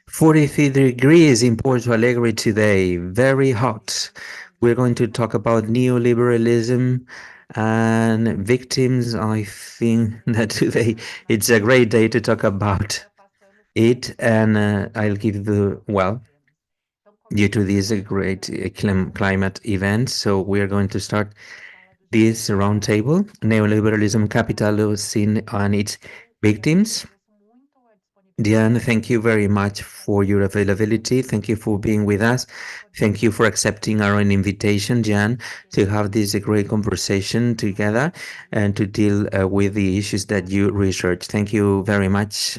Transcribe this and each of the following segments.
43 degrees in Porto Alegre today, very hot. We're going to talk about neoliberalism and victims. I think that today it's a great day to talk about it, and I'll give due to this great climate event. So we are going to start this roundtable, neoliberalism, capitalocene, and its victims. Diane, thank you very much for your availability. Thank you for being with us. Thank you for accepting our own invitation, Jan, to have this great conversation together and to deal with the issues that you research. Thank you very much.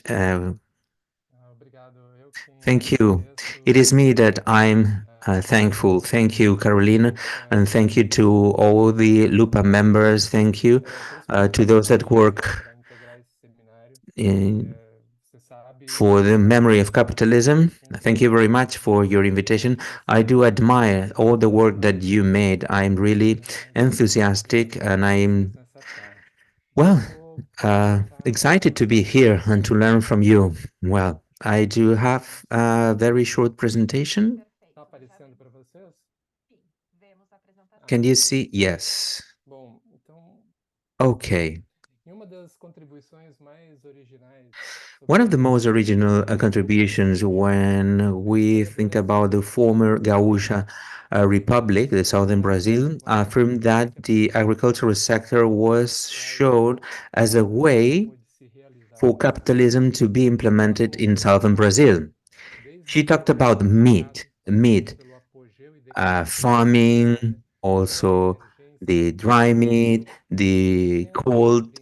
Thank you. It is me that I'm thankful. Thank you, Carolina, and thank you to all the Lupa members. Thank you to those that work in for the memory of capitalism. Thank you very much for your invitation. I do admire all the work that you made. I'm really enthusiastic and I'm, well, excited to be here and to learn from you. Well, I do have a very short presentation. Can you see? Yes. Okay. One of the most original contributions when we think about the former Gaúcha Republic, the southern Brazil, affirmed that the agricultural sector was shown as a way for capitalism to be implemented in southern Brazil. She talked about meat, farming, also the dry meat, the cold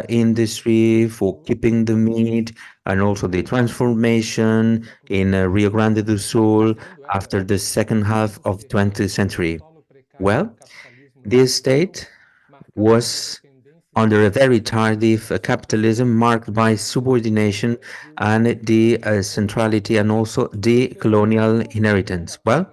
industry for keeping the meat, and also the transformation in Rio Grande do Sul after the second half of 20th century. Well, this state was under a very tardive capitalism marked by subordination and the centrality and also the colonial inheritance. Well,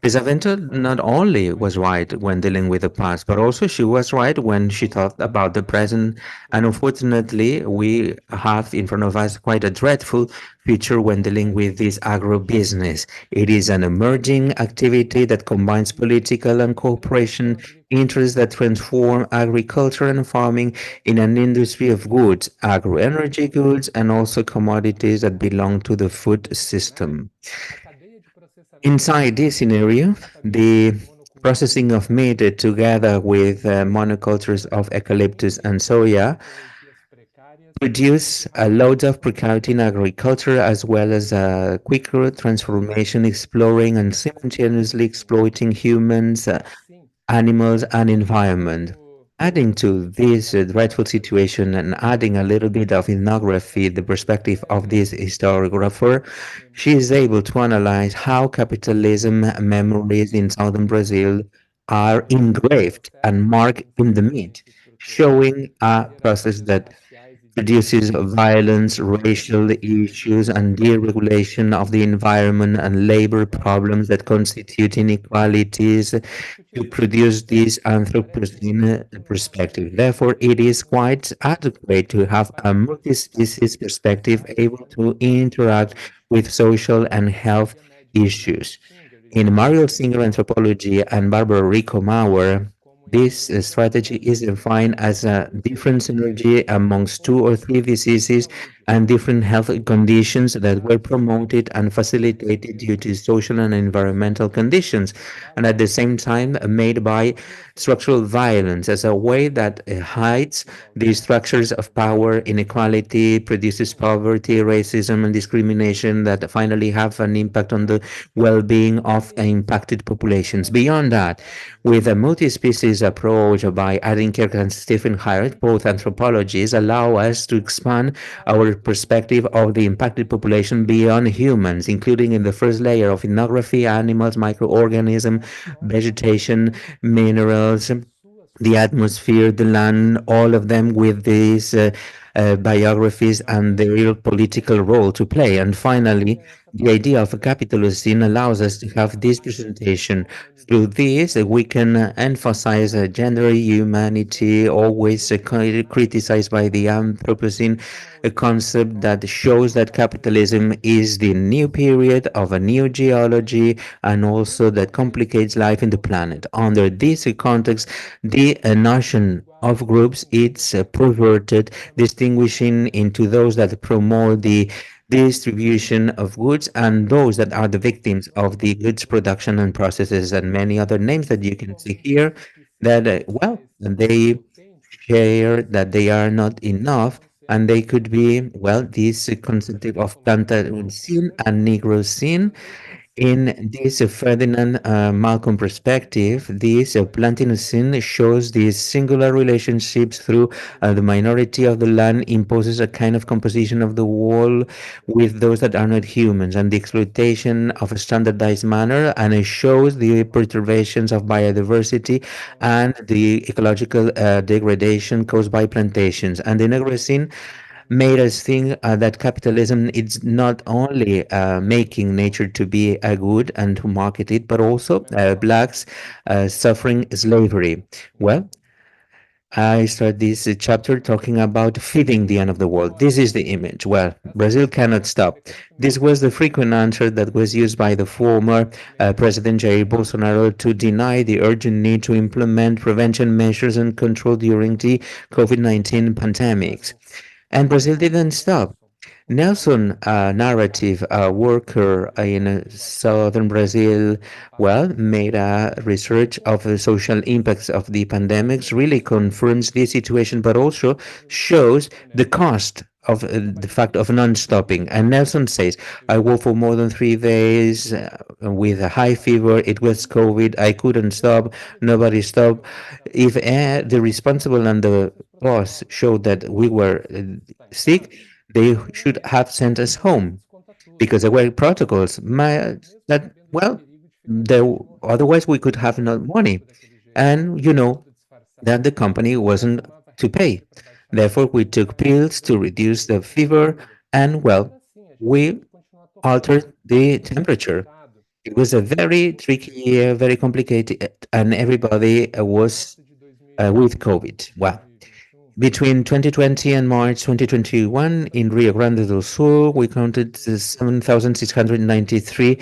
Pesavento not only was right when dealing with the past, but also she was right when she thought about the present. And unfortunately, we have in front of us quite a dreadful future when dealing with this agro-business. It is an emerging activity that combines political and cooperation interests that transform agriculture and farming in an industry of goods, agro-energy goods, and also commodities that belong to the food system. Inside this scenario, the processing of meat together with monocultures of eucalyptus and soya produce a lot of precarity in agriculture as well as a quicker transformation exploring and simultaneously exploiting humans, animals and environment. Adding to this dreadful situation and adding a little bit of ethnography, the perspective of this historiographer, she is able to analyze how capitalism memories in southern Brazil are engraved and marked in the meat, showing a process that produces violence, racial issues, and deregulation of the environment and labor problems that constitute inequalities to produce this Anthropocene perspective. Therefore, it is quite adequate to have a multi-species perspective able to interact with social and health issues. In Mario Singer Anthropology and Barbara Rico Mauer, this strategy is defined as a different synergy amongst two or three diseases and different health conditions that were promoted and facilitated due to social and environmental conditions, and at the same time made by structural violence as a way that hides the structures of power, inequality, produces poverty, racism, and discrimination that finally have an impact on the well-being of impacted populations. Beyond that, with a multi-species approach by adding Kirk and Stephen Hart, both anthropologies allow us to expand our perspective of the impacted population beyond humans, including in the first layer of ethnography, animals, microorganisms, vegetation, minerals, the atmosphere, the land, all of them with this biographies and their political role to play. And finally, the idea of a capitalocene allows us to have this presentation. Through this, we can emphasize gender humanity, always criticized by the Anthropocene, a concept that shows that capitalism is the new period of a new geology and also that complicates life in the planet. Under this context, the notion of groups is perverted, distinguishing into those that promote the distribution of goods and those that are the victims of the goods production and processes and many other names that you can see here that, well, they share that they are not enough and they could be, well, this concept of plantocene and negrocene in this Ferdinand Malcolm perspective, this Plantinocene shows these singular relationships through the minority of the land imposes a kind of composition of the wall with those that are not humans and the exploitation of a standardized manner, and it shows the perturbations of biodiversity and the ecological degradation caused by plantations. And the Negrocene made us think that capitalism is not only making nature to be a good and to market it, but also blacks suffering slavery. Well, I start this chapter talking about feeding the end of the world. This is the image. Well, Brazil cannot stop. This was the frequent answer that was used by the former President Jair Bolsonaro to deny the urgent need to implement prevention measures and control during the COVID-19 pandemics. And Brazil didn't stop. Nelson, a narrative worker in southern Brazil, well, made a research of the social impacts of the pandemics, really confirms this situation, but also shows the cost of the fact of non-stopping. And Nelson says, I worked for more than 3 days with a high fever. It was COVID. I couldn't stop. Nobody stopped. If the responsible and the boss showed that we were sick, they should have sent us home because there were protocols that, well, there, otherwise we could have no money. And you know that the company wasn't to pay. Therefore, we took pills to reduce the fever and, well, we altered the temperature. It was a very tricky year, very complicated, and everybody was with COVID. Well, between 2020 and March 2021, in Rio Grande do Sul, we counted 7,693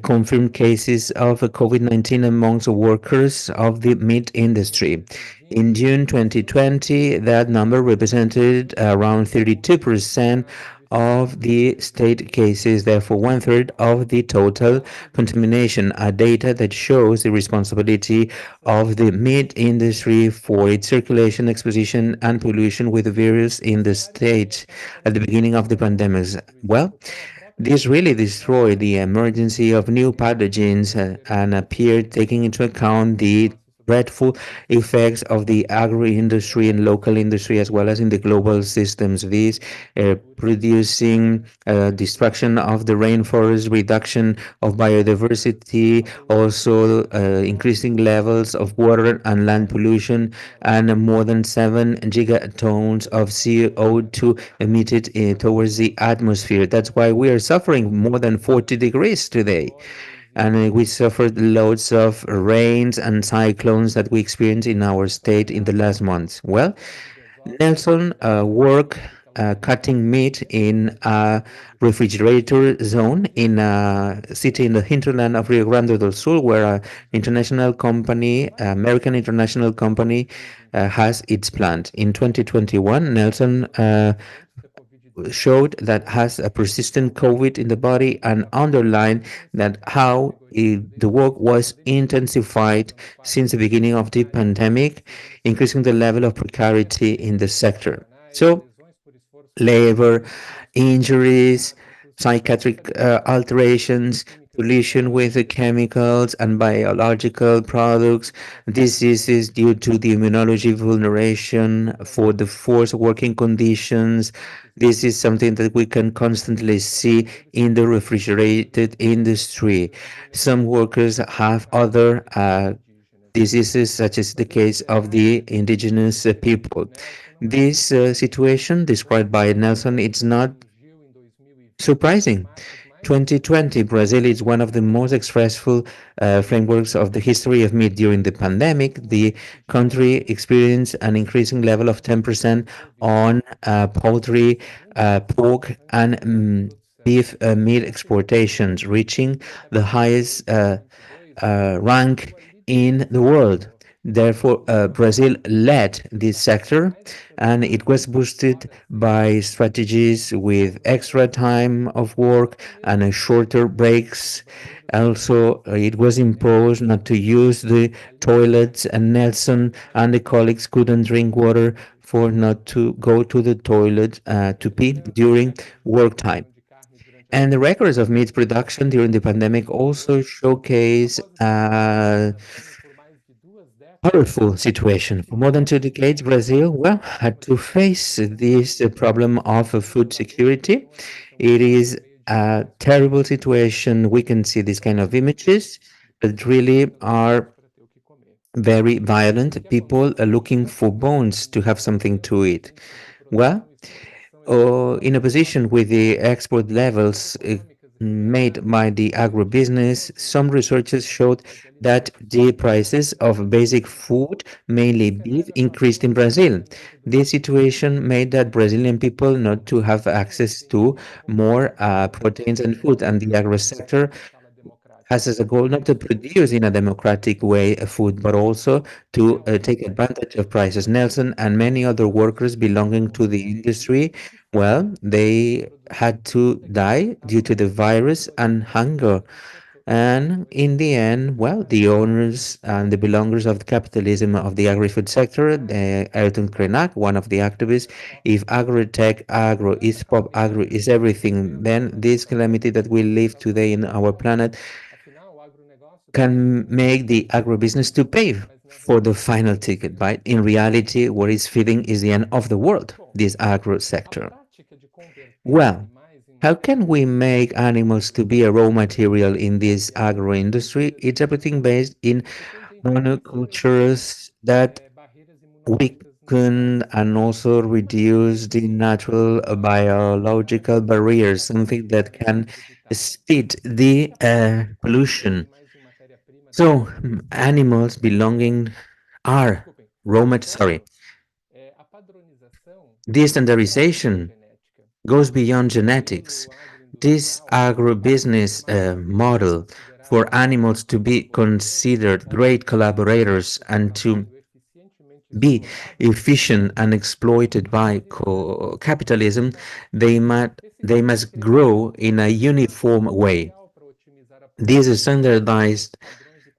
confirmed cases of COVID-19 amongst workers of the meat industry. In June 2020, that number represented around 32% of the state cases, therefore one-third of the total contamination, a data that shows the responsibility of the meat industry for its circulation, exposition, and pollution with the virus in the state at the beginning of the pandemic. Well, this really destroyed the emergency of new pathogens and appeared taking into account the dreadful effects of the agro-industry and local industry as well as in the global systems. These producing destruction of the rainforest, reduction of biodiversity, also increasing levels of water and land pollution, and more than 7 gigatons of CO2 emitted towards the atmosphere. That's why we are suffering more than 40 degrees today. And we suffered loads of rains and cyclones that we experienced in our state in the last months. Well, Nelson worked cutting meat in a refrigerator zone in a city in the hinterland of Rio Grande do Sul, where an international company, American international company, has its plant. In 2021, Nelson showed that has a persistent COVID in the body and underlined that how the work was intensified since the beginning of the pandemic, increasing the level of precarity in the sector. So, labor, injuries, psychiatric alterations, pollution with the chemicals and biological products, diseases due to the immunology vulneration for the forced working conditions. This is something that we can constantly see in the refrigerated industry. Some workers have other diseases, such as the case of the indigenous people. This situation described by Nelson, it's not surprising. 2020, Brazil is one of the most stressful frameworks of the history of meat. During the pandemic, the country experienced an increasing level of 10% on poultry, pork, and beef meat exportations, reaching the highest rank in the world. Therefore, Brazil led this sector, and it was boosted by strategies with extra time of work and shorter breaks. Also, it was imposed not to use the toilets, and Nelson and the colleagues couldn't drink water for not to go to the toilet to pee during work time. And the records of meat production during the pandemic also showcase a powerful situation. For more than 2 decades, Brazil, well, had to face this problem of food security. It is a terrible situation. We can see these kind of images that really are very violent. People are looking for bones to have something to eat. Well, in opposition with the export levels made by the agribusiness, some researchers showed that the prices of basic food, mainly beef, increased in Brazil. This situation made that Brazilian people not to have access to more proteins and food, and the agro sector has as a goal not to produce in a democratic way food, but also to take advantage of prices. Nelson and many other workers belonging to the industry, well, they had to die due to the virus and hunger. And in the end, well, the owners and the belongers of the capitalism of the agri-food sector, Ayrton Krenak, one of the activists, if agri-tech, agro is pop, agro is everything, then this calamity that we live today in our planet can make the agribusiness to pay for the final ticket, right? In reality, what is feeding is the end of the world, this agro sector. Well, how can we make animals to be a raw material in this agro industry? It's everything based in monocultures that weaken and also reduce the natural biological barriers, something that can speed the pollution. So animals belonging are sorry. This standardization goes beyond genetics. This agribusiness model for animals to be considered great collaborators and to be efficient and exploited by capitalism, they must grow in a uniform way. This standardized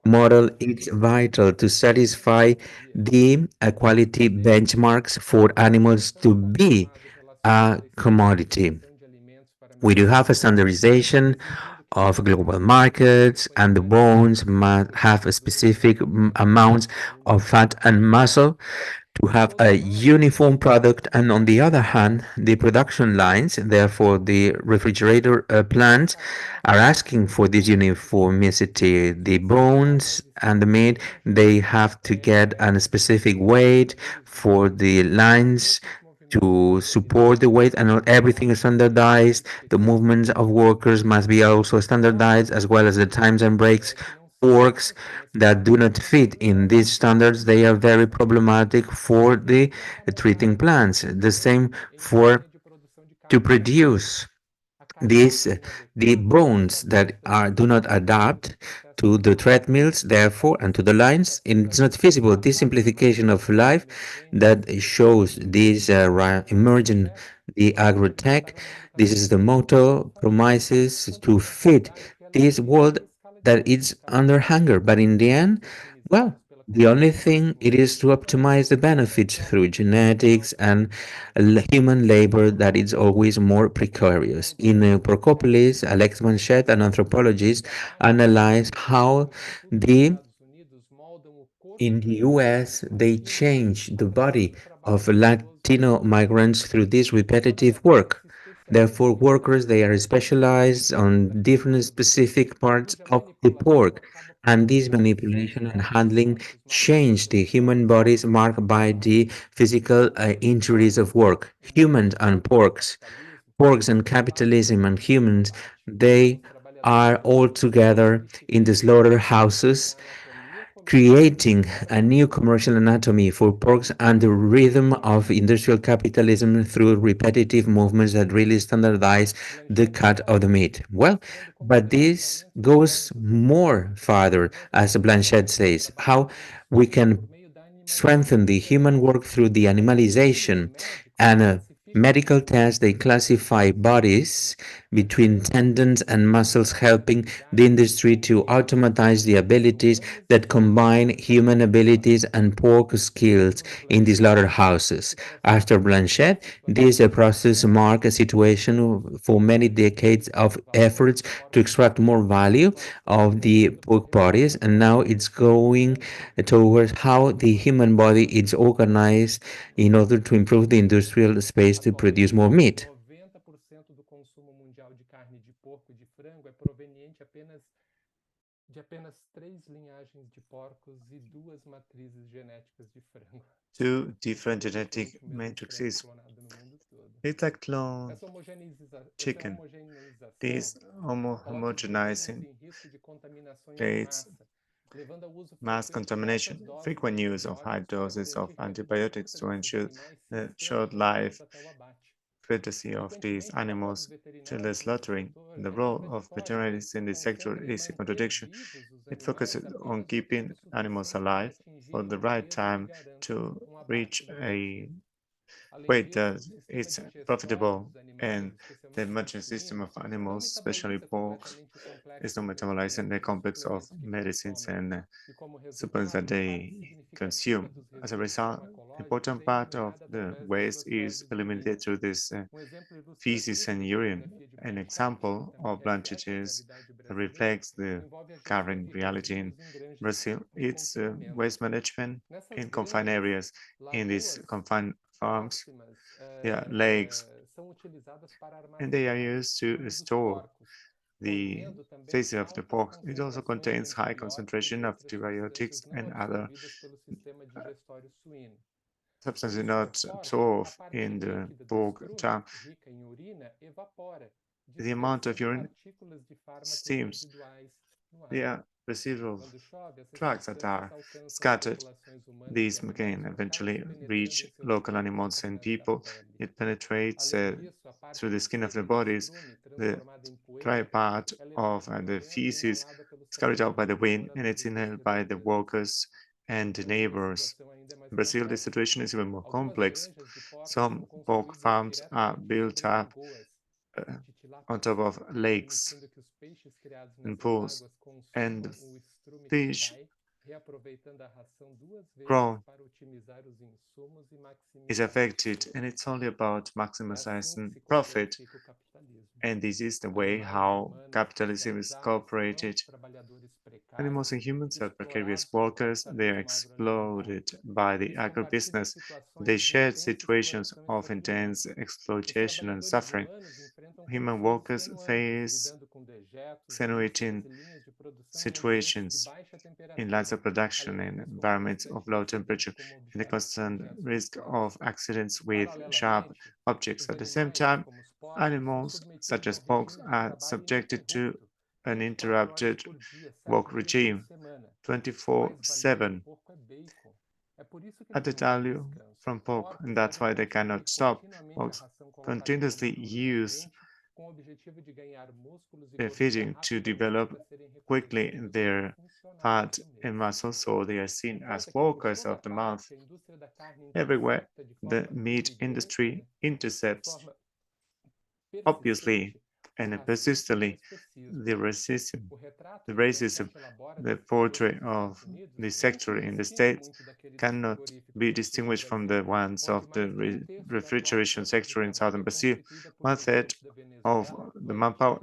model is vital to satisfy the quality benchmarks for animals to be a commodity. We do have a standardization of global markets, and the bones must have a specific amounts of fat and muscle to have a uniform product. And on the other hand, the production lines, therefore the refrigerator plants, are asking for this uniformity. The bones and the meat, they have to get a specific weight for the lines to support the weight, and not everything is standardized. The movements of workers must be also standardized, as well as the times and breaks works that do not fit in these standards. They are very problematic for the treating plants. The same for to produce these the bones that are do not adapt to the treadmills, therefore, and to the lines, and it's not feasible. This simplification of life that shows this emerging the agrotech. This is the motto promises to fit this world that is under hunger, but in the end, well, the only thing it is to optimize the benefits through genetics and human labor that is always more precarious. In Procopolis, Alex Manchet, an anthropologist, analyzed how the in the US they change the body of Latino migrants through this repetitive work. Therefore, workers they are specialized on different specific parts of the pork, And this manipulation and handling changed the human bodies marked by the physical injuries of work. Humans and porks, porks and capitalism and humans, they are all together in the slaughterhouses creating a new commercial anatomy for porks and the rhythm of industrial capitalism through repetitive movements that really standardize the cut of the meat. Well, but this goes more farther, as Blanchett says, how we can strengthen the human work through the animalization and medical tests. They classify bodies between tendons and muscles, helping the industry to automatize the abilities that combine human abilities and pork skills in the slaughterhouses. After Blanchett, this process marked a situation for many decades of efforts to extract more value of the pork bodies, and now it's going towards how the human body is organized in order to improve the industrial space to produce more meat. Two different genetic matrices. It's like clone chicken. This homogenizing creates mass contamination, frequent use of high doses of antibiotics to ensure the short life expectancy of these animals till the slaughtering. The role of veterinarians in this sector is a contradiction. It focuses on keeping animals alive for the right time to reach a weight that is profitable, and the emerging system of animals, especially pork, is not metabolizing the complex of medicines and supplements that they consume. As a result, important part of the waste is eliminated through this feces and urine. An example of blanchisses that reflects the current reality in Brazil. It's waste management in confined areas. In these confined farms, yeah, lakes, and they are used to store the feces of the pork. It also contains high concentration of antibiotics and other substances not absorbed in the pork tongue. The amount of urine steams the residual drugs that are scattered. These can eventually reach local animals and people. It penetrates through the skin of the bodies. The dry part of the feces is carried out by the wind, and it's inhaled by the workers and the neighbors. In Brazil, the situation is even more complex. Some pork farms are built up uh, on top of lakes and pools, and fish grown is affected, and it's only about maximizing profit. And this is the way how capitalism is cooperated. Animals and humans are precarious workers. They are exploited by the agribusiness. They share situations of intense exploitation and suffering. Human workers face extenuating situations in lines of production and environments of low temperature and the constant risk of accidents with sharp objects. At the same time, animals such as porks are subjected to an interrupted work regime 24/7 at the value from pork, and that's why they cannot stop. Porks continuously use their feeding to develop quickly their fat and muscle, so they are seen as workers of the month. Everywhere, the meat industry intercepts obviously and persistently the racism, the portrait of the sector in the States cannot be distinguished from the ones of the refrigeration sector in southern Brazil. One third of the manpower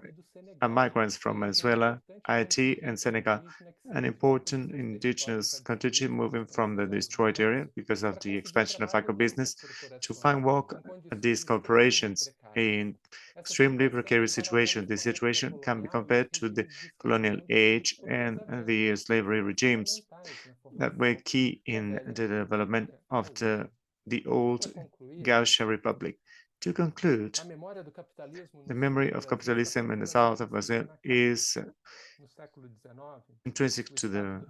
are migrants from Venezuela, Haiti, and Senegal, an important indigenous contingent moving from the destroyed area because of the expansion of agribusiness to find work at these corporations. in extremely precarious situation. This situation can be compared to the colonial age and the slavery regimes that were key in the development of the old Gaucho Republic. To conclude, the memory of capitalism in the south of Brazil is intrinsic to the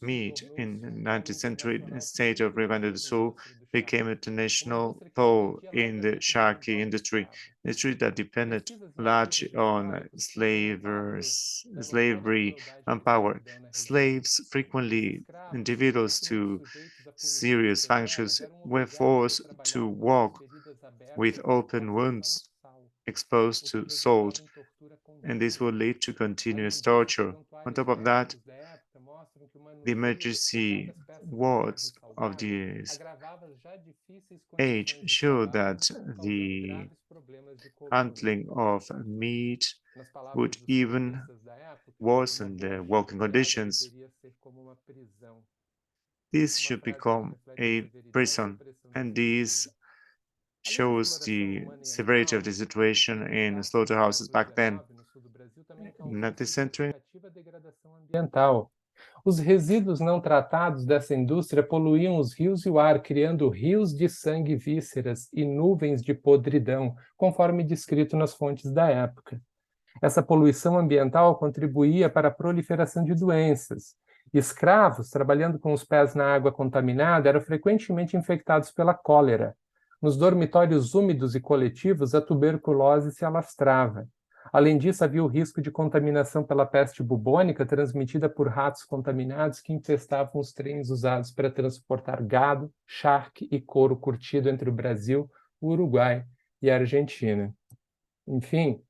meat. In the 19th century, the state of Rio Grande do Sul became a international pole in the charqui industry that depended largely on slavery and power. Slaves, frequently individuals to serious functions, were forced to walk with open wounds exposed to salt, and this will lead to continuous torture. On top of that, the emergency wards of this age show that the handling of meat would even worsen the working conditions. This should become a prison, and this shows the severity of the situation in slaughterhouses back then. In the century, ambiental. Os resíduos não tratados dessa indústria poluíam os rios e o ar, criando rios de sangue, vísceras e nuvens de podridão, conforme descrito nas fontes da época. Essa poluição ambiental contribuía para a proliferação de doenças. Escravos, trabalhando com os pés na água contaminada, eram frequentemente infectados pela cólera. Nos dormitórios úmidos e coletivos, a tuberculose se alastrava. Além disso, havia o risco de contaminação pela peste bubônica transmitida por ratos contaminados que infestavam os trens usados para transportar gado, charque e couro curtido entre o Brasil, o Uruguai e a Argentina. Enfim,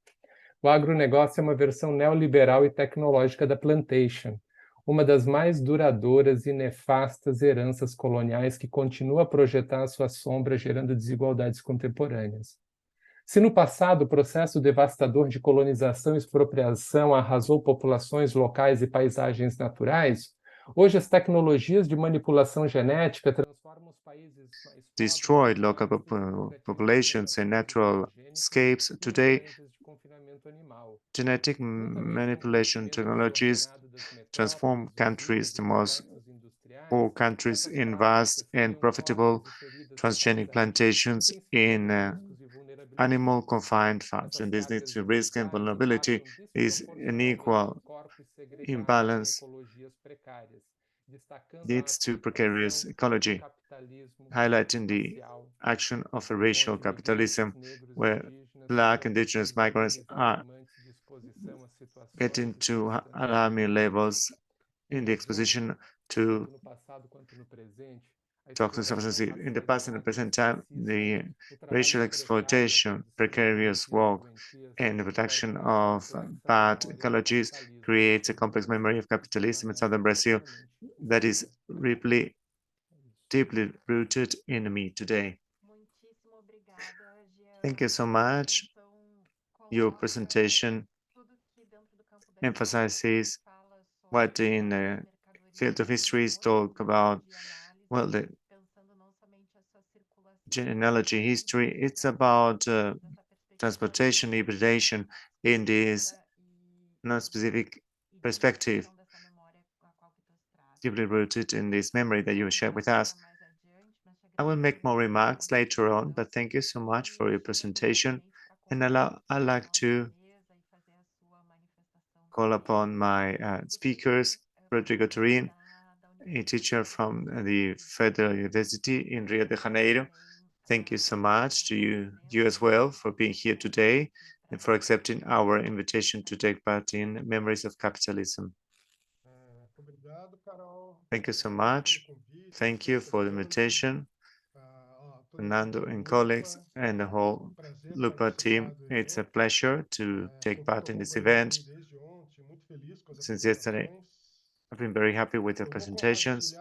o agronegócio é uma versão neoliberal e tecnológica da plantation, uma das mais duradouras e nefastas heranças coloniais que continua a projetar a sua sombra, gerando desigualdades contemporâneas. Se no passado o processo devastador de colonização e expropriação arrasou populações locais e paisagens naturais, hoje as tecnologias de manipulação genética transformam os países destroyed local populations and natural escapes. Today, genetic manipulation technologies transform countries, the most poor countries, in vast and profitable transgenic plantations in animal confined farms, and this leads to risk and vulnerability. Is unequal imbalance leads to precarious ecology, highlighting the action of a racial capitalism where Black, indigenous migrants are getting to alarming levels in the exposition to toxic substances. In the past and the present time, the racial exploitation, precarious work, and the production of bad ecologies creates a complex memory of capitalism in southern Brazil that is deeply rooted in me today. Thank you so much. Your presentation emphasizes what in the field of history is talk about, well, the genealogy history. It's about transportation, hybridization in this non-specific perspective, deeply rooted in this memory that you shared with us. I will make more remarks later on, but thank you so much for your presentation. And I'd like to call upon my speakers, Rodrigo Turin, a teacher from the Federal University in Rio de Janeiro. Thank you so much to you as well for being here today and for accepting our invitation to take part in Memories of Capitalism. Thank you so much. Thank you for the invitation, Fernando and colleagues and the whole Lupa team. It's a pleasure to take part in this event. Since yesterday, I've been very happy with the presentations.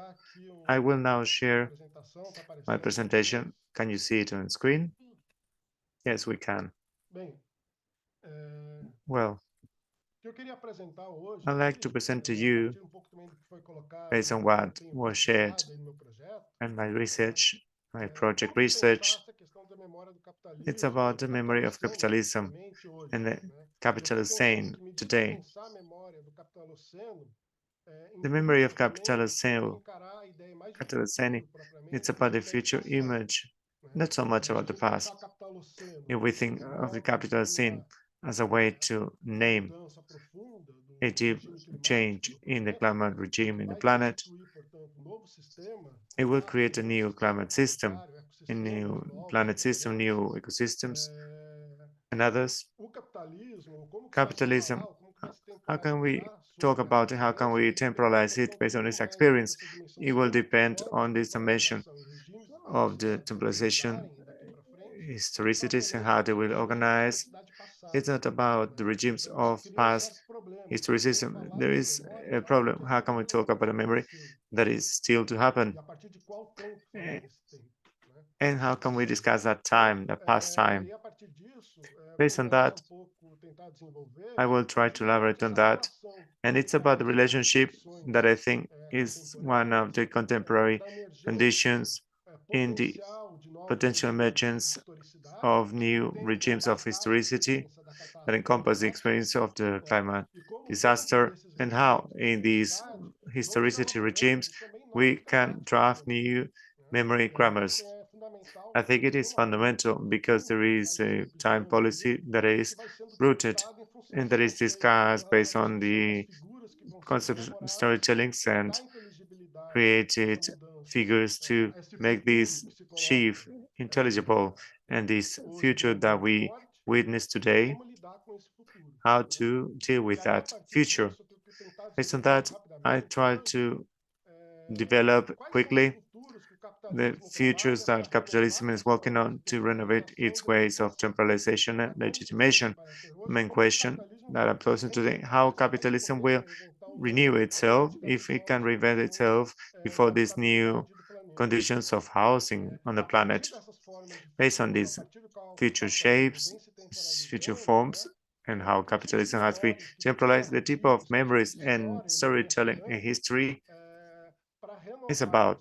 I will now share my presentation. Can you see it on the screen? Yes, we can. Well, I'd like to present to you, based on what was shared and my research my project research. It's about the memory of capitalism and the capitalocene today. The memory of capitalocene, it's about the future image, not so much about the past. If we think of the capitalocene as a way to name a deep change in the climate regime in the planet, it will create a new climate system, a new planet system, new ecosystems, and others. Capitalism, how can we talk about it? How can we temporalize it based on this experience? It will depend on this dimension of the temporalization, historicities, and how they will organize. It's not about the regimes of past historicism. There is a problem. How can we talk about a memory that is still to happen? And how can we discuss that time, the past time? Based on that, I will try to elaborate on that. And it's about the relationship that I think is one of the contemporary conditions in the potential emergence of new regimes of historicity that encompass the experience of the climate disaster and how in these historicity regimes we can draft new memory grammars. I think it is fundamental because there is a time policy that is rooted and that is discussed based on the concept of storytellings and created figures to make this shift intelligible and this future that we witness today, how to deal with that future. Based on that, I try to develop quickly the futures that capitalism is working on to renovate its ways of temporalization and legitimation. Main question that I'm posing today, how capitalism will renew itself if it can reinvent itself before these new conditions of housing on the planet. Based on these future shapes, future forms, and how capitalism has been temporalized, the tip of memories and storytelling in history is about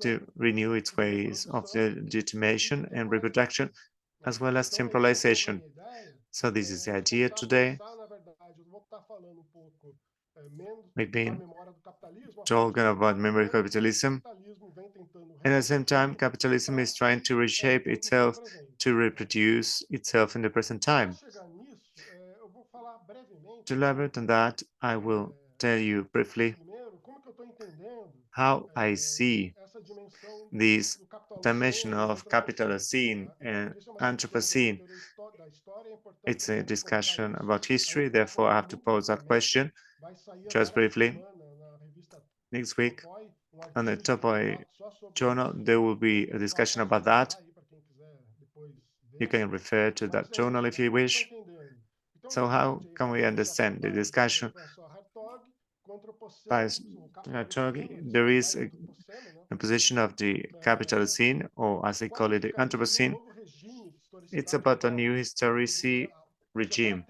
to renew its ways of legitimation and reproduction, as well as temporalization. So this is the idea today. We've been talking about memory capitalism, and at the same time, capitalism is trying to reshape itself to reproduce itself in the present time. To elaborate on that, I will tell you briefly how I see this dimension of capitalocene and anthropocene. It's a discussion about history, therefore I have to pose that question just briefly. Next week, on the Topoy journal, there will be a discussion about that. You can refer to that journal if you wish. So how can we understand the discussion by there is a position of the capitalocene, or as they call it, the anthropocene. It's about a new historicity regime.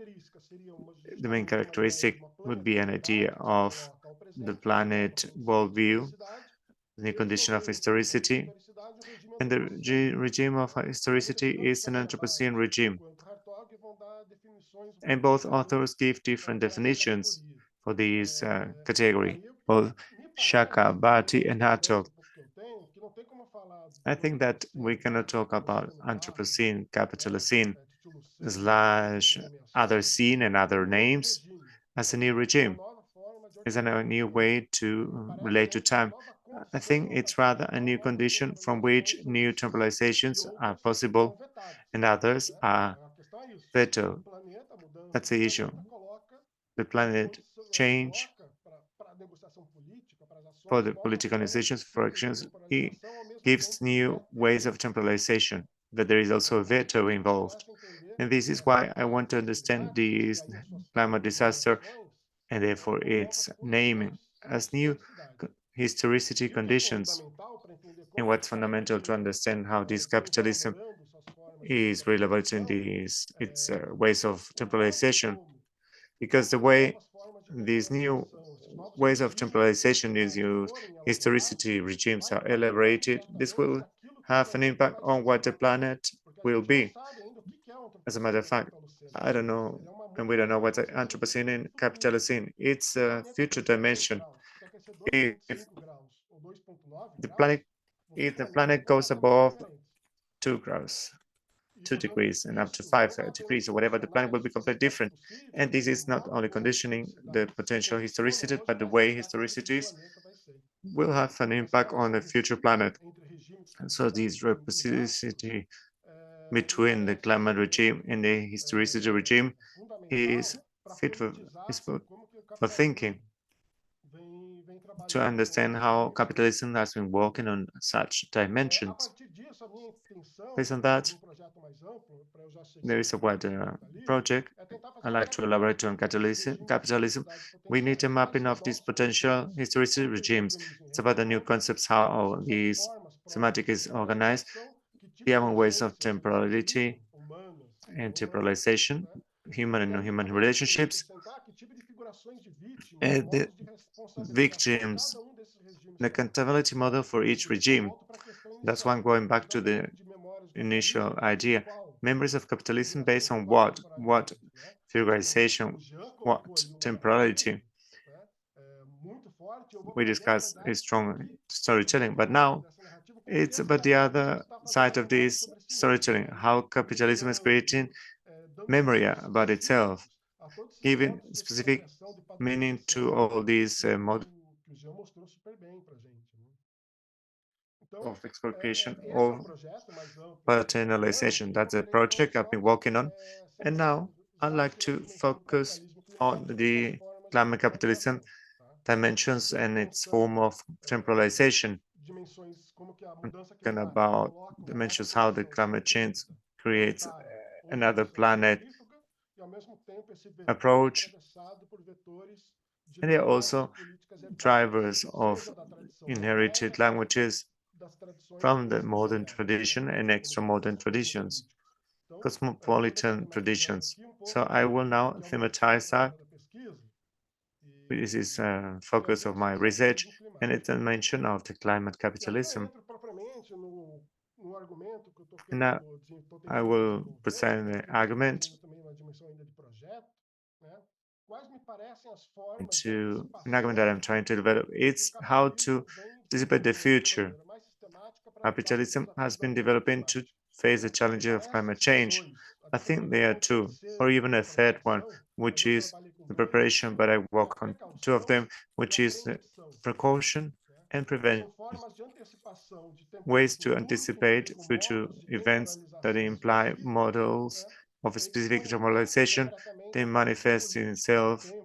The main characteristic would be an idea of the planet worldview, the condition of historicity, and the regime of historicity is an Anthropocene regime. And both authors give different definitions for this category, both Shaka, Bhatti, and Hatchell. I think that we cannot talk about Anthropocene, Capitalocene, slash other scene and other names as a new regime. Is a new way to relate to time. I think it's rather a new condition from which new temporalizations are possible and others are better. That's the issue. The planet change for the political decisions, for actions, it gives new ways of temporalization, but there is also a veto involved. And this is why I want to understand this climate disaster and therefore its naming as new historicity conditions. And what's fundamental to understand how this capitalism is relevant in its ways of temporalization, because the way these new ways of temporalization is used, historicity regimes are elaborated, this will have an impact on what the planet will be. As a matter of fact, I don't know, and we don't know what's Anthropocene and capitalocene. It's a future dimension. If the planet, if the planet goes above 2 graus, 2 degrees, and up to 5 degrees, or whatever, the planet will be completely different. And this is not only conditioning the potential historicity, but the way historicities will have an impact on the future planet. And so this reciprocity between the climate regime and the historicity regime is fit for, is for thinking, to understand how capitalism has been working on such dimensions. Based on that, there is a wider project. I like to elaborate on capitalism. We need a mapping of these potential historicity regimes. It's about the new concepts, how this semantic is organized, beyond ways of temporality and temporalization, human and non-human relationships, and the victims, the accountability model for each regime. That's why I'm going back to the initial idea. Memories of capitalism based on what? What figurization? What temporality? We discussed a strong storytelling, but now it's about the other side of this storytelling, how capitalism is creating memory about itself, giving specific meaning to all these modes of exploitation or paternalization. That's a project I've been working on. And now I'd like to focus on the climate capitalism dimensions and its form of temporalization. I'm talking about dimensions how the climate change creates another planet approach. And they are also drivers of inherited languages from the modern tradition and extra modern traditions, cosmopolitan traditions. So I will now thematize that. This is a focus of my research, and it's a mention of the climate capitalism. And now I will present the argument to an argument that I'm trying to develop. It's how to anticipate the future. Capitalism has been developing to face the challenges of climate change. I think there are two, or even a third one, which is the preparation, but I work on two of them, which is the precaution and prevention. Ways to anticipate future events that imply models of a specific generalization. They manifest in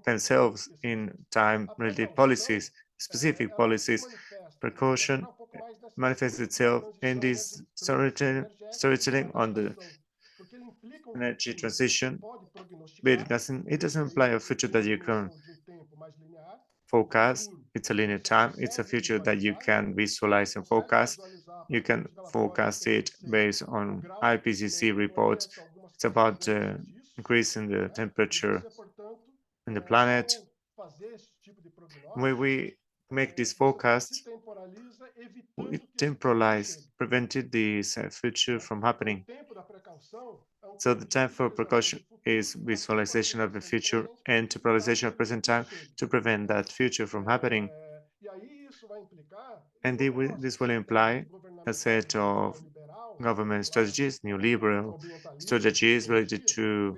themselves in time-related policies, specific policies. Precaution manifests itself in this storytelling on the energy transition, but it doesn't imply a future that you can forecast. It's a linear time. It's a future that you can visualize and forecast. You can forecast it based on IPCC reports. It's about increasing the temperature in the planet. When we make this forecast, we temporalize, prevented this future from happening. So the time for precaution is visualization of the future and temporalization of present time to prevent that future from happening. And this will imply a set of government strategies, neoliberal strategies related to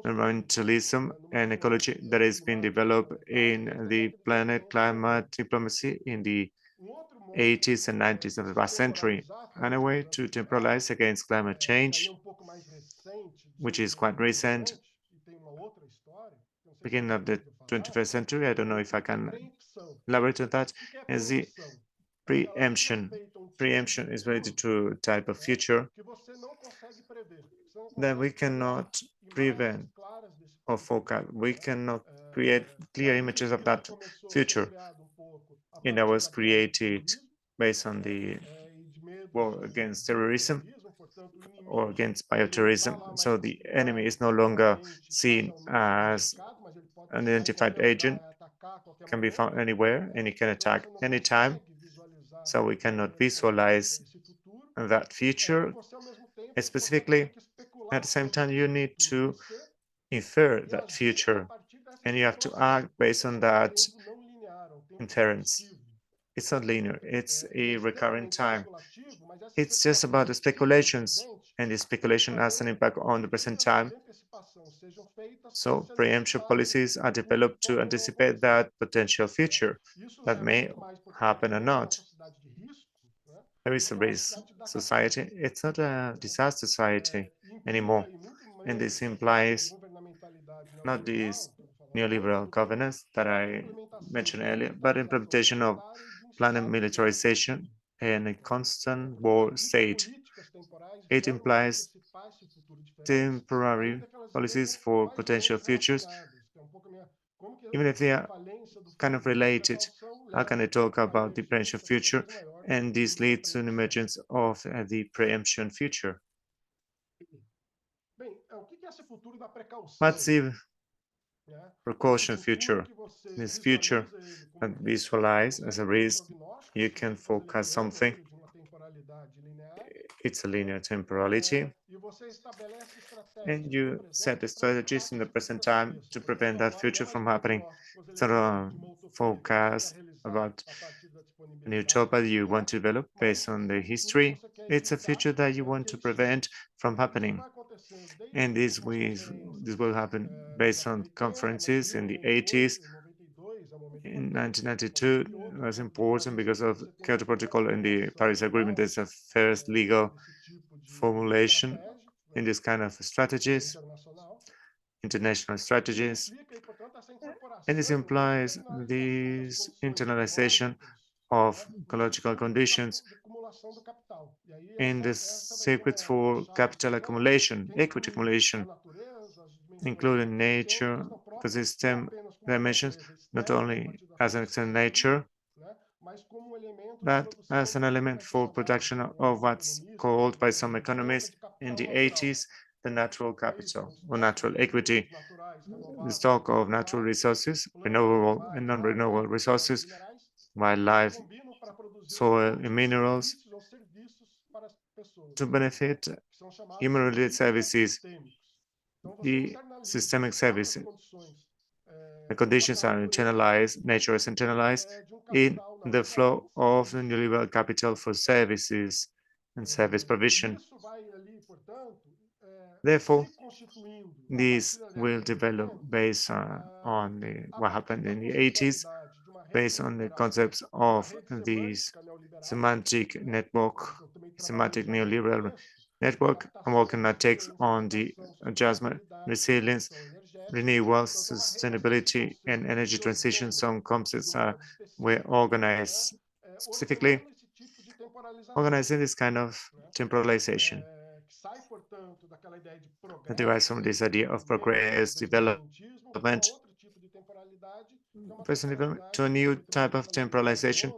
environmentalism and ecology that has been developed in the planet climate diplomacy in the 80s and 90s of the last century, and a way to temporalize against climate change, which is quite recent, beginning of the 21st century. I don't know if I can elaborate on that. As the preemption. Preemption is related to type of future that we cannot prevent or forecast. We cannot create clear images of that future. And that was created based on the war against terrorism or against bioterrorism. So the enemy is no longer seen as an identified agent, can be found anywhere and it can attack anytime. So we cannot visualize that future specifically. At the same time, you need to infer that future and you have to act based on that inference. It's not linear, it's a recurrent time. It's just about the speculations, and the speculation has an impact on the present time. So preemption policies are developed to anticipate that potential future that may happen or not. There is a risk society. It's not a disaster society anymore. And this implies not this neoliberal governance that I mentioned earlier, but implementation of planned militarization and a constant war state. It implies temporary policies for potential futures, even if they are kind of related. How can I talk about the potential future? And this leads to an emergence of the preemption future. What's the precaution future? This future that visualize as a risk, you can forecast something. It's a linear temporality. And you set the strategies in the present time to prevent that future from happening. It's not a forecast about an utopia you want to develop based on the history. It's a future that you want to prevent from happening. And this will happen based on conferences in the 80s. In 1992, it was important because of Kyoto Protocol and the Paris Agreement. There's a first legal formulation in this kind of strategies, international strategies. And this implies this internalization of ecological conditions in the circuits for capital accumulation, equity accumulation, including nature, ecosystem dimensions, not only as an external nature, but as an element for production of what's called by some economists in the 80s, the natural capital or natural equity, the stock of natural resources, renewable and non-renewable resources, wildlife, soil, and minerals to benefit human-related services, the systemic services. The conditions are internalized, nature is internalized in the flow of the neoliberal capital for services and service provision. Therefore, this will develop based on what happened in the 80s, based on the concepts of this semantic network, semantic neoliberal network, and working that takes on the adjustment, resilience, renewable, sustainability, and energy transition. Some concepts were organized specifically, organizing this kind of temporalization that derives from this idea of progress, development, personally to a new type of temporalization,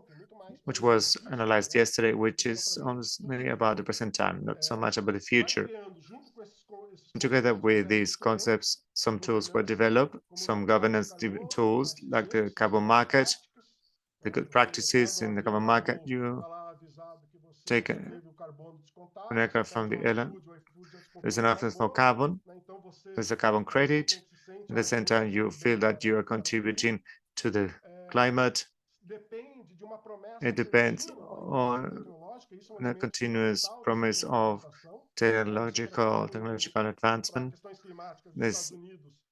which was analyzed yesterday, which is only about the present time, not so much about the future. And together with these concepts, some tools were developed, some governance tools like the carbon market, the good practices in the carbon market. You take an aircraft from the airline, there's an offset for carbon, there's a carbon credit. At the same time, you feel that you are contributing to the climate. It depends on a continuous promise of technological advancement. This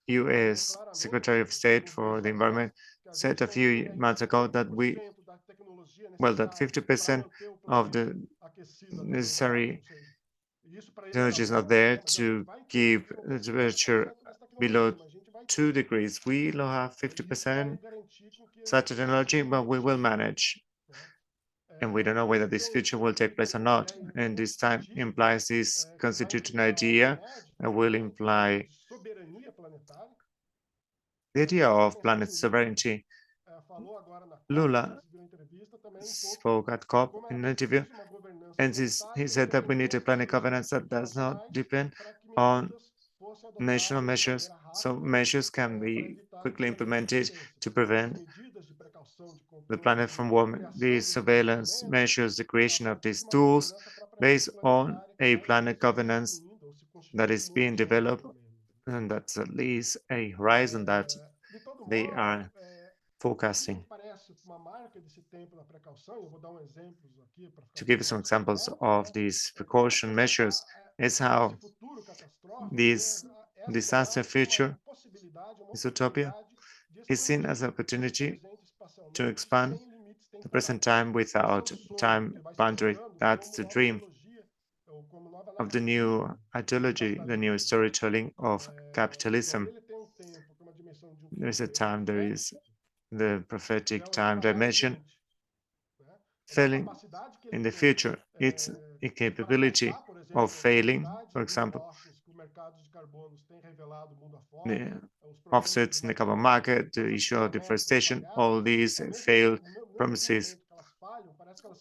US Secretary of State for the Environment said a few months ago that that 50% of the necessary technology is not there to keep the temperature below 2 degrees. We will have 50% such a technology, but we will manage. And we don't know whether this future will take place or not. And this time implies this constitutional idea that will imply the idea of planet sovereignty. Lula spoke at COP in an interview, and he said that we need a planet governance that does not depend on national measures. So measures can be quickly implemented to prevent the planet from warming. These surveillance measures the creation of these tools based on a planet governance that is being developed, and that's at least a horizon that they are forecasting. To give you some examples of these precaution measures, is how this disaster future, this utopia, is seen as an opportunity to expand the present time without time boundary. That's the dream of the new ideology, the new storytelling of capitalism. There is a time, there is the prophetic time dimension. Failing in the future, it's a capability of failing, for example, the offsets in the carbon market, the issue of deforestation, all these failed promises.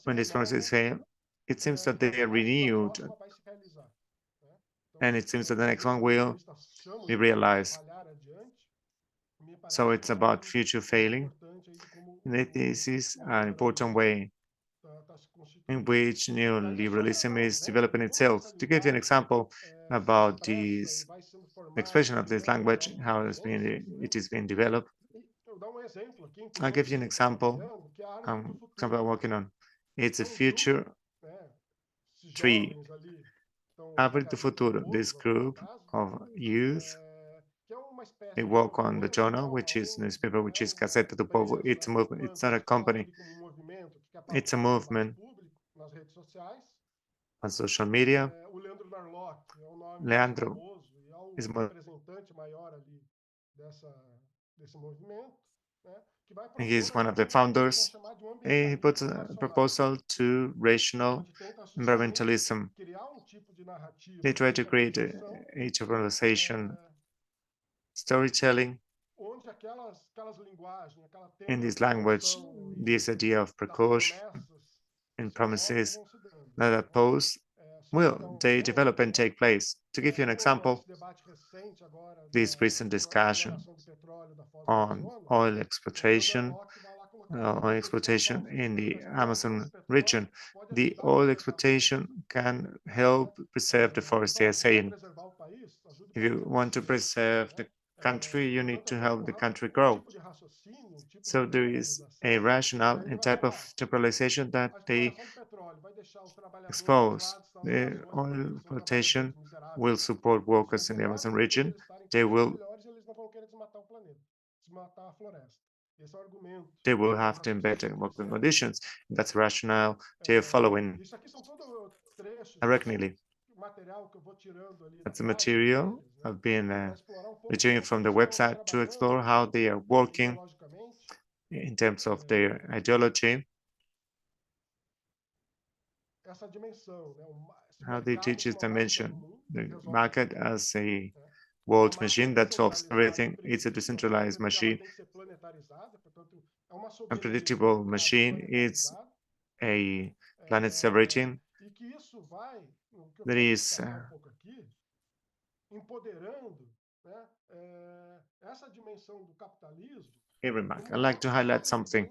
When these promises fail, it seems that they are renewed, and it seems that the next one will be realized. So it's about future failing. And this is an important way in which neoliberalism is developing itself. To give you an example about this expression of this language, how it is being developed, I'll give you an example. Example I'm working on. It's a future tree. Árvore do Futuro. This group of youth, they work on the journal, which is newspaper, which is Gazeta do Povo. It's a movement. It's not a company. It's a movement on social media. Leandro is more, he's one of the founders. And he puts a proposal to rational environmentalism. They try to create a generalization storytelling in this language, this idea of precaution and promises that are posed, will they develop and take place? To give you an example, this recent discussion on oil exploitation in the Amazon region. The oil exploitation can help preserve the forest. They are saying, if you want to preserve the country, you need to help the country grow. So there is a rationale and type of temporalization that they expose. The oil exploitation will support workers in the Amazon region. They will have to embed working conditions. That's rationale they are following. Directly. That's the material I've been retrieving from the website to explore how they are working in terms of their ideology, how they teach this dimension, the market as a world machine that solves everything. It's a decentralized machine, unpredictable machine. It's a planet sovereign that is a remark. I'd like to highlight something.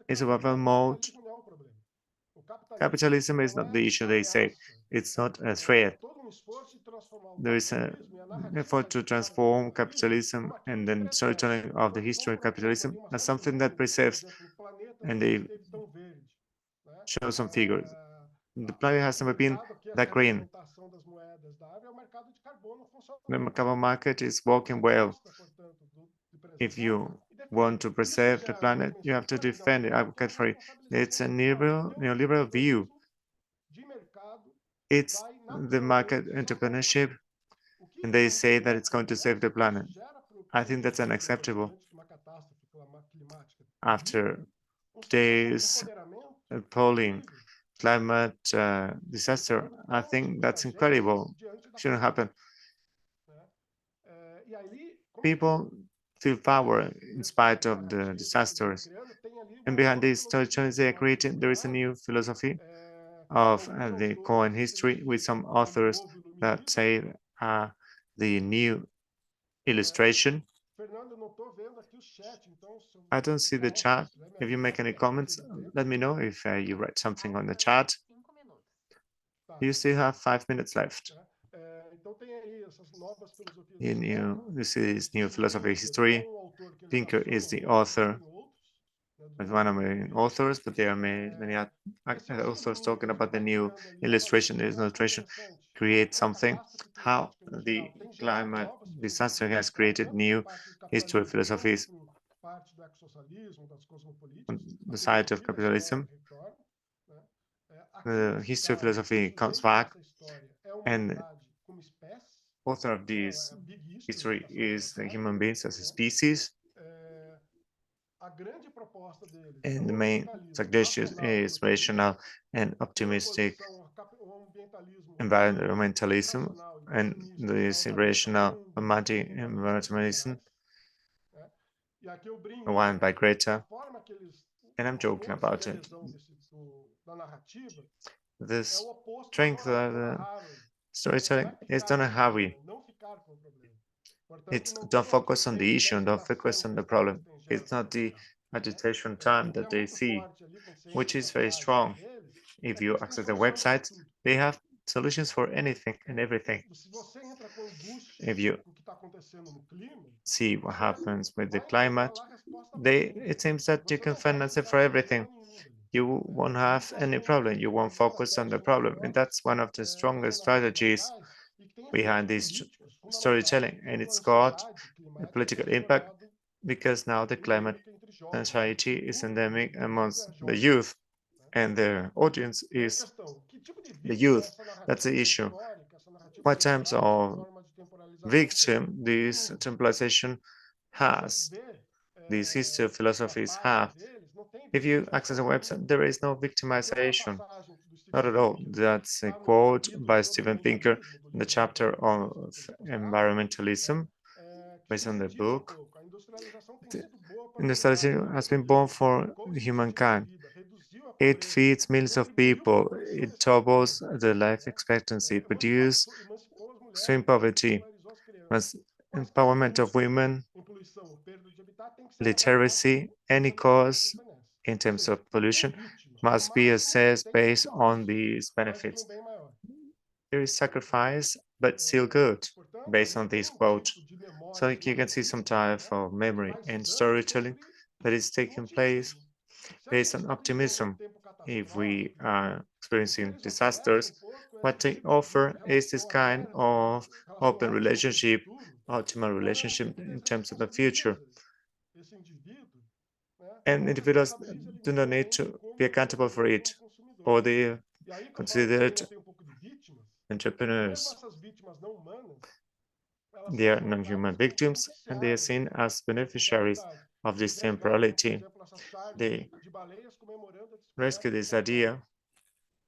In survival mode, capitalism is not the issue, they say. It's not a threat. There is an effort to transform capitalism and then storytelling of the history of capitalism as something that preserves, and they show some figures. The planet has never been that green. The carbon market is working well. If you want to preserve the planet, you have to defend it, advocate for it. It's a neoliberal view. It's the market entrepreneurship, and they say that it's going to save the planet. I think that's unacceptable. After today's appalling climate disaster, I think that's incredible. Shouldn't happen. People feel power in spite of the disasters. And behind these storytellings they are creating, there is a new philosophy of the coin history with some authors that say the new illustration. I don't see the chat. If you make any comments, let me know if you write something on the chat. You still have 5 minutes left. This is New Philosophy History. Pinker is the author, as one of my authors, but there are many authors talking about the new illustration. This illustration creates something, how the climate disaster has created new history philosophies on the side of capitalism. The history philosophy comes back, and author of this history is the human beings as a species. And the main suggestion is rational and optimistic environmentalism, and this rational romantic environmentalism, one by Greta, and I'm joking about it. This strength of the storytelling is don't hurry. It's don't focus on the issue, don't focus on the problem. It's not the agitation time that they see, which is very strong. If you access the website, they have solutions for anything and everything. If you see what happens with the climate, it seems that you can find answer for everything. You won't have any problem. You won't focus on the problem. And that's one of the strongest strategies behind this storytelling. And it's got a political impact because now the climate anxiety is endemic amongst the youth, and their audience is the youth. That's the issue. What types of victim this temporalization has, these history philosophies have? If you access a website, there is no victimization. Not at all. That's a quote by Steven Pinker in the chapter of environmentalism, based on the book. The industrialization has been born for humankind. It feeds millions of people. It doubles the life expectancy. It reduces extreme poverty. Empowerment of women, literacy, any cause in terms of pollution must be assessed based on these benefits. There is sacrifice, but still good, based on this quote. So you can see some type of memory and storytelling that is taking place based on optimism. If we are experiencing disasters, what they offer is this kind of open relationship, optimal relationship in terms of the future. And individuals do not need to be accountable for it, or they are considered entrepreneurs. They are non-human victims, and they are seen as beneficiaries of this temporality. They rescued this idea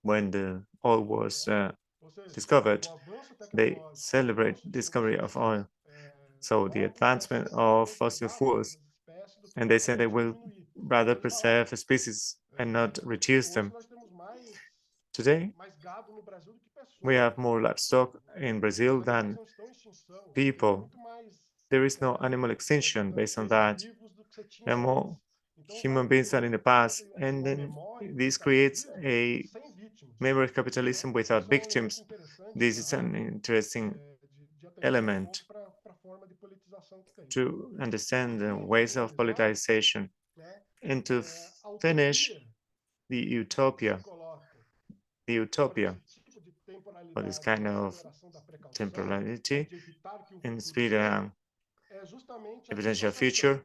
when the oil was discovered. They celebrate discovery of oil, so the advancement of fossil fuels, and they say they will rather preserve species and not reduce them. Today, we have more livestock in Brazil than people. There is no animal extinction based on that. There are more human beings than in the past, and then this creates a memory of capitalism without victims. This is an interesting element to understand the ways of politicization. And to finish, the utopia for this kind of temporality and speed a potential future.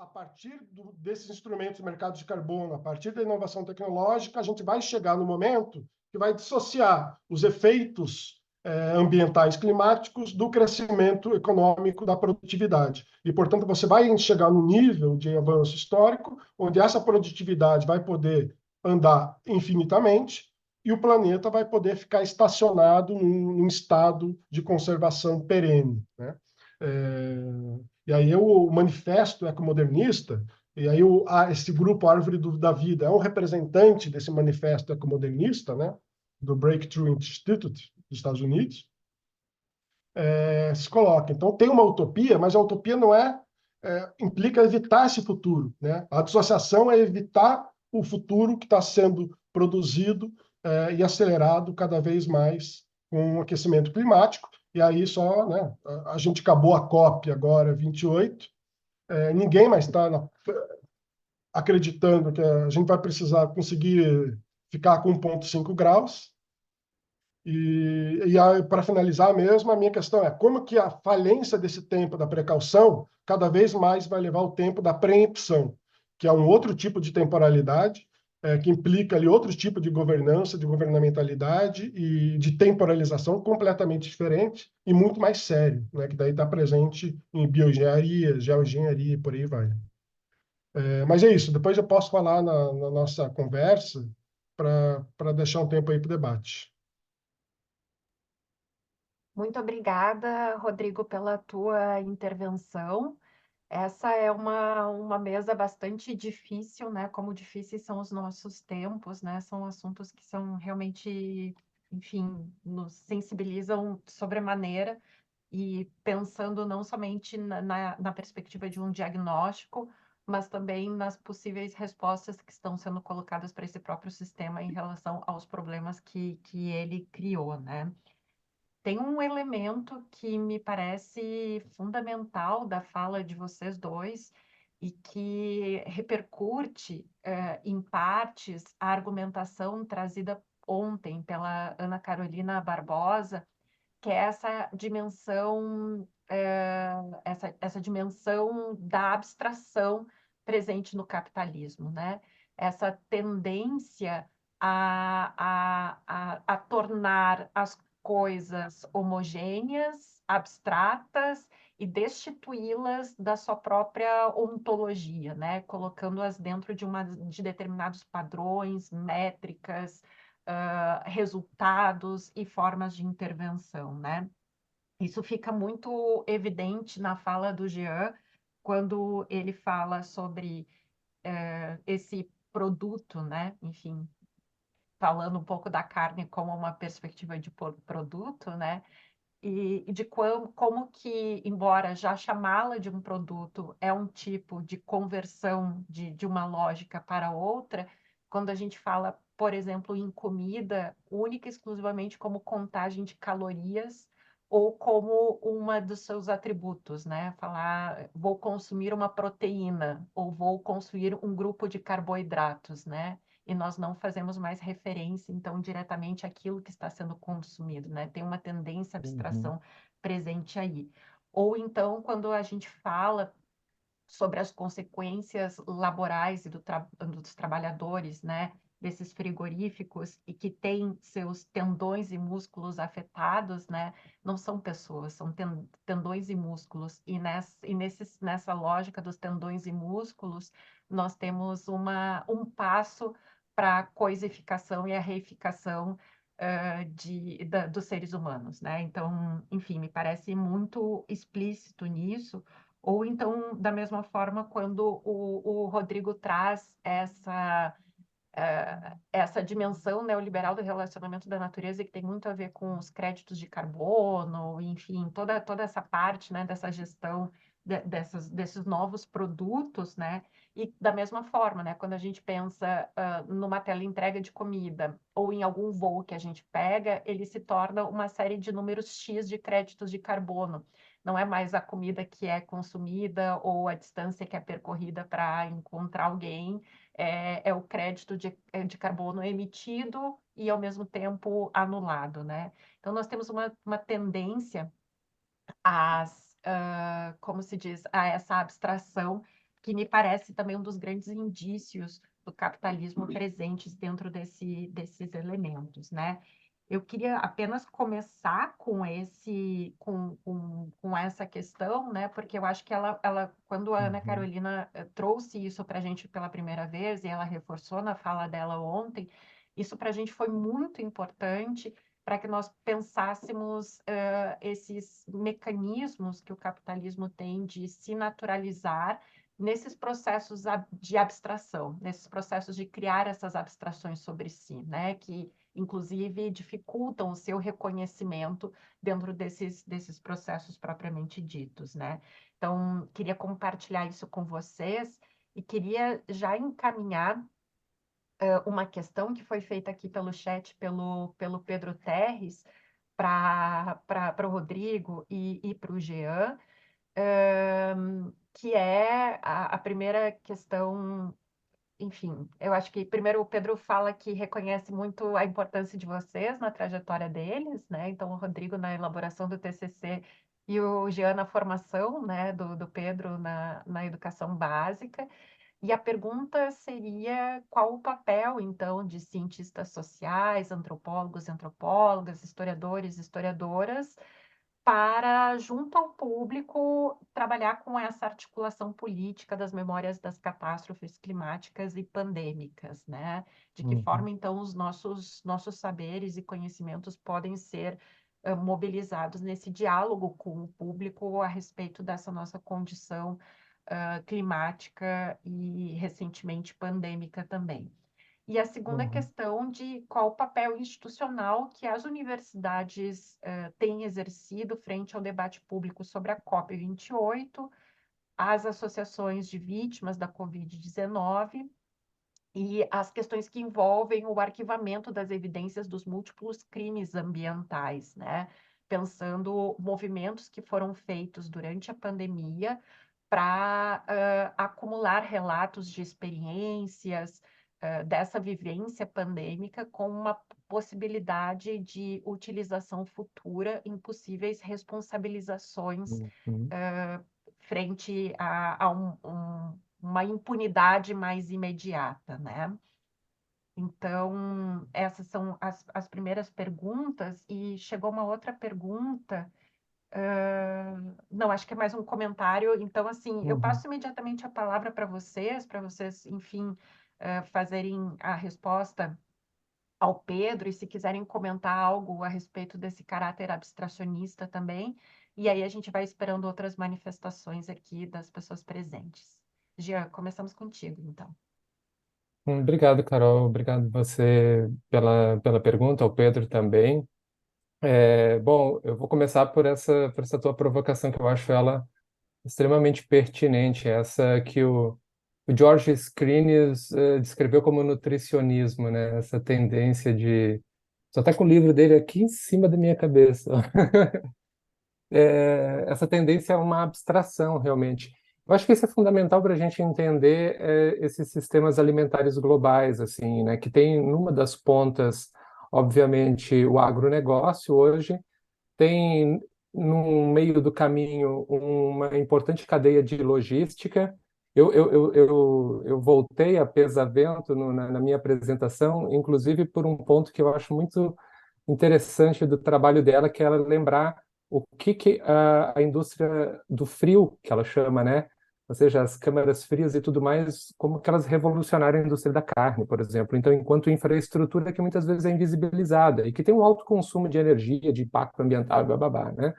A partir desses instrumentos do mercado de carbono, a partir da inovação tecnológica, a gente vai chegar no momento que vai dissociar os efeitos ambientais climáticos do crescimento econômico da produtividade. E, portanto, você vai chegar no nível de avanço histórico, onde essa produtividade vai poder andar infinitamente e o planeta vai poder ficar estacionado num estado de conservação perene, né? E aí o manifesto ecomodernista, e aí esse grupo Árvore da Vida é um representante desse manifesto ecomodernista, né, do Breakthrough Institute dos Estados Unidos, se coloca. Então tem uma utopia, mas a utopia não é implica evitar esse futuro, né? A dissociação é evitar o futuro que está sendo produzido e acelerado cada vez mais com o aquecimento climático. E aí só, né? A gente acabou a COP agora, 28, ninguém mais está acreditando que a gente vai precisar conseguir ficar com 1,5 graus. E para finalizar mesmo, a minha questão é como que a falência desse tempo da precaução cada vez mais vai levar o tempo da preempção, que é um outro tipo de temporalidade, que implica ali outro tipo de governança, de governamentalidade e de temporalização completamente diferente e muito mais sério, né, que daí está presente em bioengenharia, geoengenharia e por aí vai. Mas é isso, depois eu posso falar na nossa conversa para deixar um tempo aí para o debate. Muito obrigada, Rodrigo, pela tua intervenção. Essa é uma mesa bastante difícil, né? Como difíceis são os nossos tempos, né? São assuntos que são realmente, enfim, nos sensibilizam sobremaneira e pensando não somente na perspectiva de um diagnóstico, mas também nas possíveis respostas que estão sendo colocadas para esse próprio sistema em relação aos problemas que ele criou, né? Tem um elemento que me parece fundamental da fala de vocês dois e que repercute, em partes, a argumentação trazida ontem pela Ana Carolina Barbosa, que é essa dimensão da abstração presente no capitalismo, né? Essa tendência a tornar as coisas homogêneas, abstratas e destituí-las da sua própria ontologia, né? Colocando-as dentro de determinados padrões, métricas, resultados e formas de intervenção, né? Isso fica muito evidente na fala do Jean, quando ele fala sobre esse produto, né? Enfim, falando um pouco da carne como uma perspectiva de produto, né? E de como que, embora já chamá-la de um produto é um tipo de conversão de uma lógica para outra, quando a gente fala, por exemplo, em comida, única e exclusivamente como contagem de calorias ou como uma dos seus atributos, né? Falar, vou consumir uma proteína ou vou consumir um grupo de carboidratos, né? E nós não fazemos mais referência, então, diretamente àquilo que está sendo consumido, né? Tem uma tendência à abstração presente aí. Ou então, quando a gente fala sobre as consequências laborais e dos trabalhadores, né? Desses frigoríficos e que têm seus tendões e músculos afetados, né? Não são pessoas, são tendões e músculos. E nessa lógica dos tendões e músculos, nós temos um passo para a coisificação e a reificação dos seres humanos, né? Então, enfim, me parece muito explícito nisso. Ou então, da mesma forma, quando o Rodrigo traz essa dimensão neoliberal do relacionamento da natureza, que tem muito a ver com os créditos de carbono, enfim, toda essa parte, né, dessa gestão desses novos produtos, né? E da mesma forma, né, quando a gente pensa numa teleentrega de comida ou em algum voo que a gente pega, ele se torna uma série de números X de créditos de carbono. Não é mais a comida que é consumida ou a distância que é percorrida para encontrar alguém, é o crédito de carbono emitido e, ao mesmo tempo, anulado, né? Então, nós temos uma tendência como se diz, a essa abstração, que me parece também um dos grandes indícios do capitalismo presentes dentro desses elementos, né? Eu queria apenas começar com essa questão, né? Porque eu acho que quando a Ana Carolina trouxe isso para a gente pela primeira vez, e ela reforçou na fala dela ontem, isso para a gente foi muito importante para que nós pensássemos esses mecanismos que o capitalismo tem de se naturalizar nesses processos de abstração, nesses processos de criar essas abstrações sobre si, né? Que inclusive dificultam o seu reconhecimento dentro desses processos propriamente ditos, né? Então, queria compartilhar isso com vocês e queria já encaminhar uma questão que foi feita aqui pelo chat pelo Pedro Terres para o Rodrigo e para o Jean, que é a primeira questão. Enfim, eu acho que primeiro o Pedro fala que reconhece muito a importância de vocês na trajetória deles, né? Então, o Rodrigo na elaboração do TCC e o Jean na formação, né, do Pedro na educação básica. E a pergunta seria qual o papel, então, de cientistas sociais, antropólogos, antropólogas, historiadores, historiadoras, para, junto ao público, trabalhar com essa articulação política das memórias das catástrofes climáticas e pandêmicas, né? De que forma, então, os nossos saberes e conhecimentos podem ser mobilizados nesse diálogo com o público a respeito dessa nossa condição climática e, recentemente, pandêmica também. E a segunda questão de qual o papel institucional que as universidades têm exercido frente ao debate público sobre a COP28, as associações de vítimas da Covid-19 e as questões que envolvem o arquivamento das evidências dos múltiplos crimes ambientais, né? Pensando movimentos que foram feitos durante a pandemia para acumular relatos de experiências dessa vivência pandêmica com uma possibilidade de utilização futura em possíveis responsabilizações frente a uma impunidade mais imediata, né? Então, essas são as primeiras perguntas, e chegou uma outra pergunta. Não, acho que é mais um comentário. Então, assim, eu passo imediatamente a palavra para vocês, enfim, fazerem a resposta ao Pedro, e se quiserem comentar algo a respeito desse caráter abstracionista também, e aí a gente vai esperando outras manifestações aqui das pessoas presentes. Jean, começamos contigo, então. Obrigado, Carol. Obrigado você pela pergunta, ao Pedro também. Bom, eu vou começar por essa tua provocação, que eu acho ela extremamente pertinente, essa que o George Skriniar descreveu como nutricionismo, né? Essa tendência de... Só está com o livro dele aqui em cima da minha cabeça. Essa tendência é uma abstração, realmente. Eu acho que isso é fundamental para a gente entender esses sistemas alimentares globais, assim, né? Que tem numa das pontas, obviamente, o agronegócio hoje, tem no meio do caminho uma importante cadeia de logística. Eu voltei a Pesavento na minha apresentação, inclusive por um ponto que eu acho muito interessante do trabalho dela, que é ela lembrar o que a indústria do frio, que ela chama, né? Ou seja, as câmaras frias e tudo mais, como que elas revolucionaram a indústria da carne, por exemplo. Então, enquanto infraestrutura que muitas vezes é invisibilizada e que tem um alto consumo de energia, de impacto ambiental, bababá, né?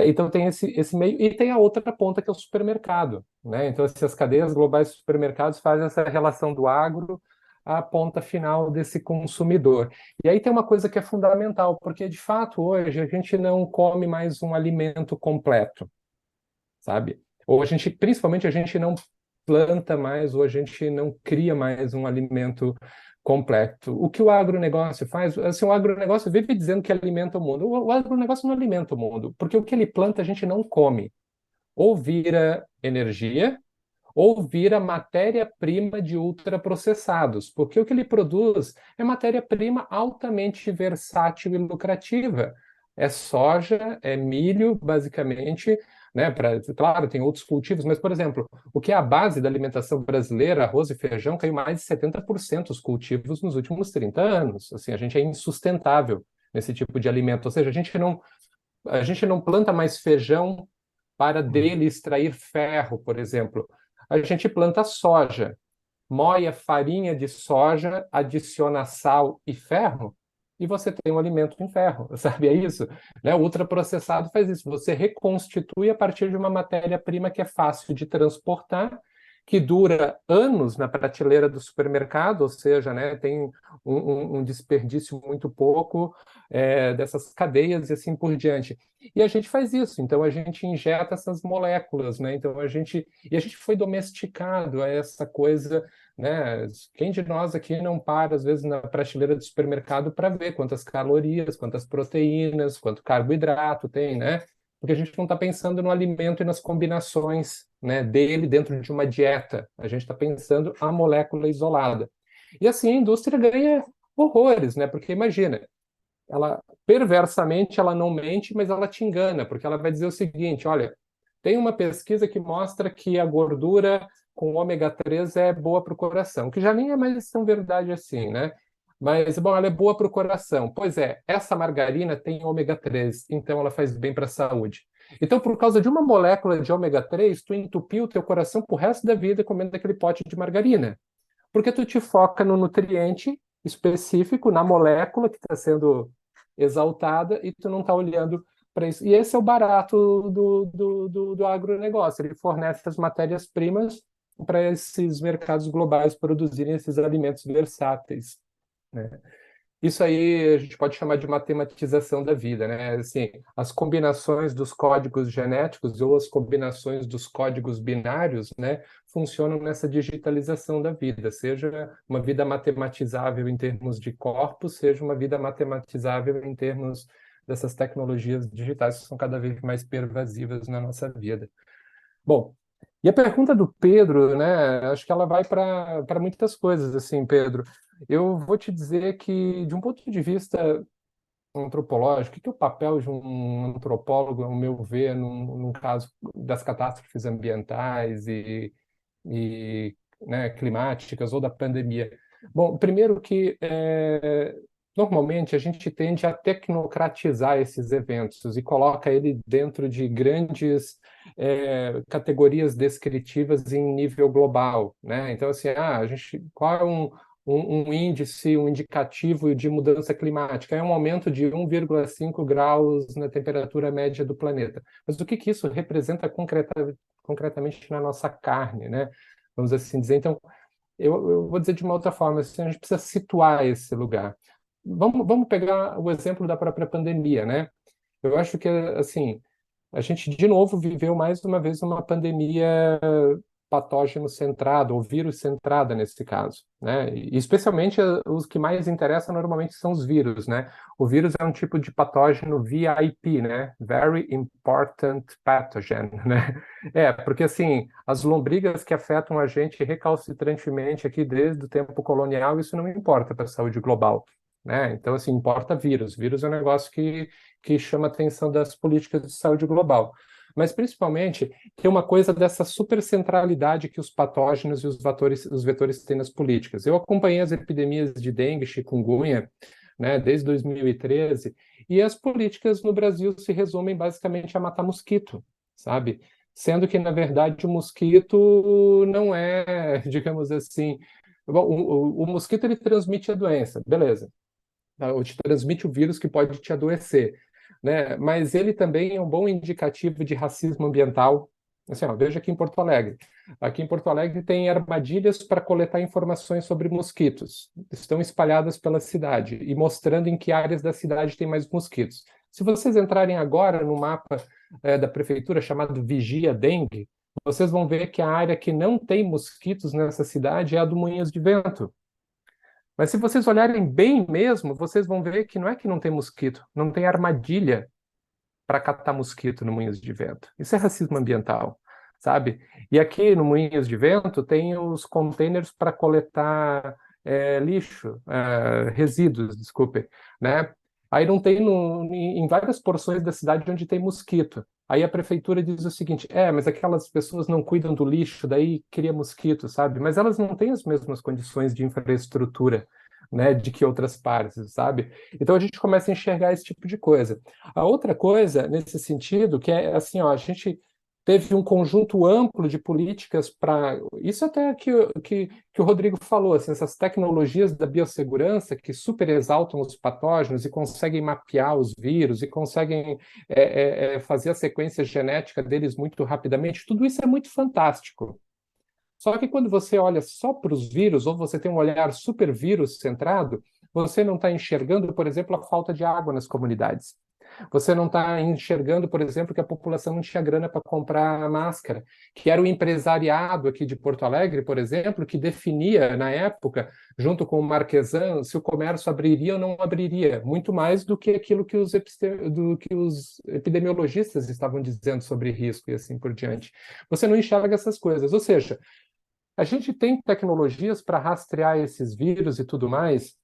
Então tem esse meio, e tem a outra ponta, que é o supermercado, né? Então, as cadeias globais de supermercados fazem essa relação do agro à ponta final desse consumidor. E aí tem uma coisa que é fundamental, porque de fato hoje a gente não come mais um alimento completo, sabe? Ou principalmente a gente não planta mais, ou a gente não cria mais um alimento completo. O que o agronegócio faz? Assim, o agronegócio vive dizendo que alimenta o mundo. O agronegócio não alimenta o mundo, porque o que ele planta a gente não come. Ou vira energia, ou vira matéria-prima de ultraprocessados, porque o que ele produz é matéria-prima altamente versátil e lucrativa. É soja, é milho, basicamente, né? Claro, tem outros cultivos, mas, por exemplo, o que é a base da alimentação brasileira, arroz e feijão, caiu mais de 70% os cultivos nos últimos 30 anos. Assim, a gente é insustentável nesse tipo de alimento, ou seja, a gente não planta mais feijão para dele extrair ferro, por exemplo. A gente planta soja, moe a farinha de soja, adiciona sal e ferro, e você tem um alimento em ferro, sabe? É isso, né? O ultraprocessado faz isso, você reconstitui a partir de uma matéria-prima que é fácil de transportar, que dura anos na prateleira do supermercado, ou seja, né, tem um desperdício muito pouco dessas cadeias e assim por diante. E a gente faz isso, então a gente injeta essas moléculas, né? Então a gente foi domesticado a essa coisa, né? Quem de nós aqui não para às vezes na prateleira do supermercado para ver quantas calorias, quantas proteínas, quanto carboidrato tem, né? Porque a gente não está pensando no alimento e nas combinações, né, dele dentro de uma dieta. A gente está pensando a molécula isolada. E assim a indústria ganha horrores, né? Porque imagina, ela perversamente ela não mente, mas ela te engana, porque ela vai dizer o seguinte: olha, tem uma pesquisa que mostra que a gordura com ômega 3 é boa para o coração, que já nem é mais tão verdade assim, né? Mas, bom, ela é boa para o coração. Pois é, essa margarina tem ômega 3, então ela faz bem para a saúde. Então, por causa de uma molécula de ômega 3, tu entupiu o teu coração pro resto da vida comendo aquele pote de margarina. Porque tu te foca no nutriente específico, na molécula que está sendo exaltada, e tu não está olhando para isso. E esse é o barato do agronegócio. Ele fornece as matérias-primas para esses mercados globais produzirem esses alimentos versáteis, né? Isso aí a gente pode chamar de matematização da vida, né? Assim, as combinações dos códigos genéticos ou as combinações dos códigos binários, né, funcionam nessa digitalização da vida, seja uma vida matematizável em termos de corpos, seja uma vida matematizável em termos dessas tecnologias digitais que são cada vez mais pervasivas na nossa vida. Bom, e a pergunta do Pedro, né, acho que ela vai para muitas coisas, assim, Pedro. Eu vou te dizer que, de um ponto de vista antropológico, o que é o papel de um antropólogo, ao meu ver, num caso das catástrofes ambientais e né, climáticas ou da pandemia? Bom, primeiro que normalmente a gente tende a tecnocratizar esses eventos e coloca ele dentro de grandes categorias descritivas em nível global, né? Então, assim, qual é um índice, um indicativo de mudança climática? É um aumento de 1,5 graus na temperatura média do planeta. Mas o que isso representa concretamente na nossa carne, né? Vamos assim dizer. Então, eu vou dizer de uma outra forma, assim, a gente precisa situar esse lugar. Vamos pegar o exemplo da própria pandemia, né? Eu acho que, assim, a gente, de novo, viveu mais uma vez uma pandemia patógeno-centrada, ou vírus-centrada nesse caso, né? E especialmente os que mais interessam normalmente são os vírus, né? O vírus é um tipo de patógeno VIP, né? Very Important Pathogen, né? Porque assim, as lombrigas que afetam a gente recalcitrantemente aqui desde o tempo colonial, isso não importa para a saúde global, né? Então, assim, importa vírus. Vírus é um negócio que chama a atenção das políticas de saúde global. Mas, principalmente, tem uma coisa dessa supercentralidade que os patógenos e os vetores têm nas políticas. Eu acompanhei as epidemias de dengue, chikungunya, né, desde 2013, e as políticas no Brasil se resumem basicamente a matar mosquito, sabe? Sendo que, na verdade, o mosquito não é, digamos assim... Bom, o mosquito ele transmite a doença, beleza. Ou te transmite o vírus que pode te adoecer, né? Mas ele também é um bom indicativo de racismo ambiental. Assim, veja aqui em Porto Alegre. Aqui em Porto Alegre tem armadilhas para coletar informações sobre mosquitos. Estão espalhadas pela cidade e mostrando em que áreas da cidade tem mais mosquitos. Se vocês entrarem agora no mapa da prefeitura chamado Vigia Dengue, vocês vão ver que a área que não tem mosquitos nessa cidade é a do Moinhos de Vento. Mas se vocês olharem bem mesmo, vocês vão ver que não é que não tem mosquito, não tem armadilha para catar mosquito no Moinhos de Vento. Isso é racismo ambiental, sabe? E aqui no Moinhos de Vento tem os containers para coletar lixo, resíduos, desculpe, né? Aí não tem em várias porções da cidade onde tem mosquito. Aí a prefeitura diz o seguinte: mas aquelas pessoas não cuidam do lixo, daí cria mosquito, sabe? Mas elas não têm as mesmas condições de infraestrutura, né, de que outras partes, sabe? Então a gente começa a enxergar esse tipo de coisa. A outra coisa, nesse sentido, que é assim, a gente teve um conjunto amplo de políticas para... Isso até que o Rodrigo falou, assim, essas tecnologias da biossegurança que super exaltam os patógenos e conseguem mapear os vírus e conseguem fazer a sequência genética deles muito rapidamente, tudo isso é muito fantástico. Só que quando você olha só para os vírus, ou você tem um olhar super vírus centrado, você não está enxergando, por exemplo, a falta de água nas comunidades. Você não está enxergando, por exemplo, que a população não tinha grana para comprar máscara, que era o empresariado aqui de Porto Alegre, por exemplo, que definia, na época, junto com o Marquesan, se o comércio abriria ou não abriria, muito mais do que aquilo que os epidemiologistas estavam dizendo sobre risco e assim por diante. Você não enxerga essas coisas. Ou seja, a gente tem tecnologias para rastrear esses vírus e tudo mais,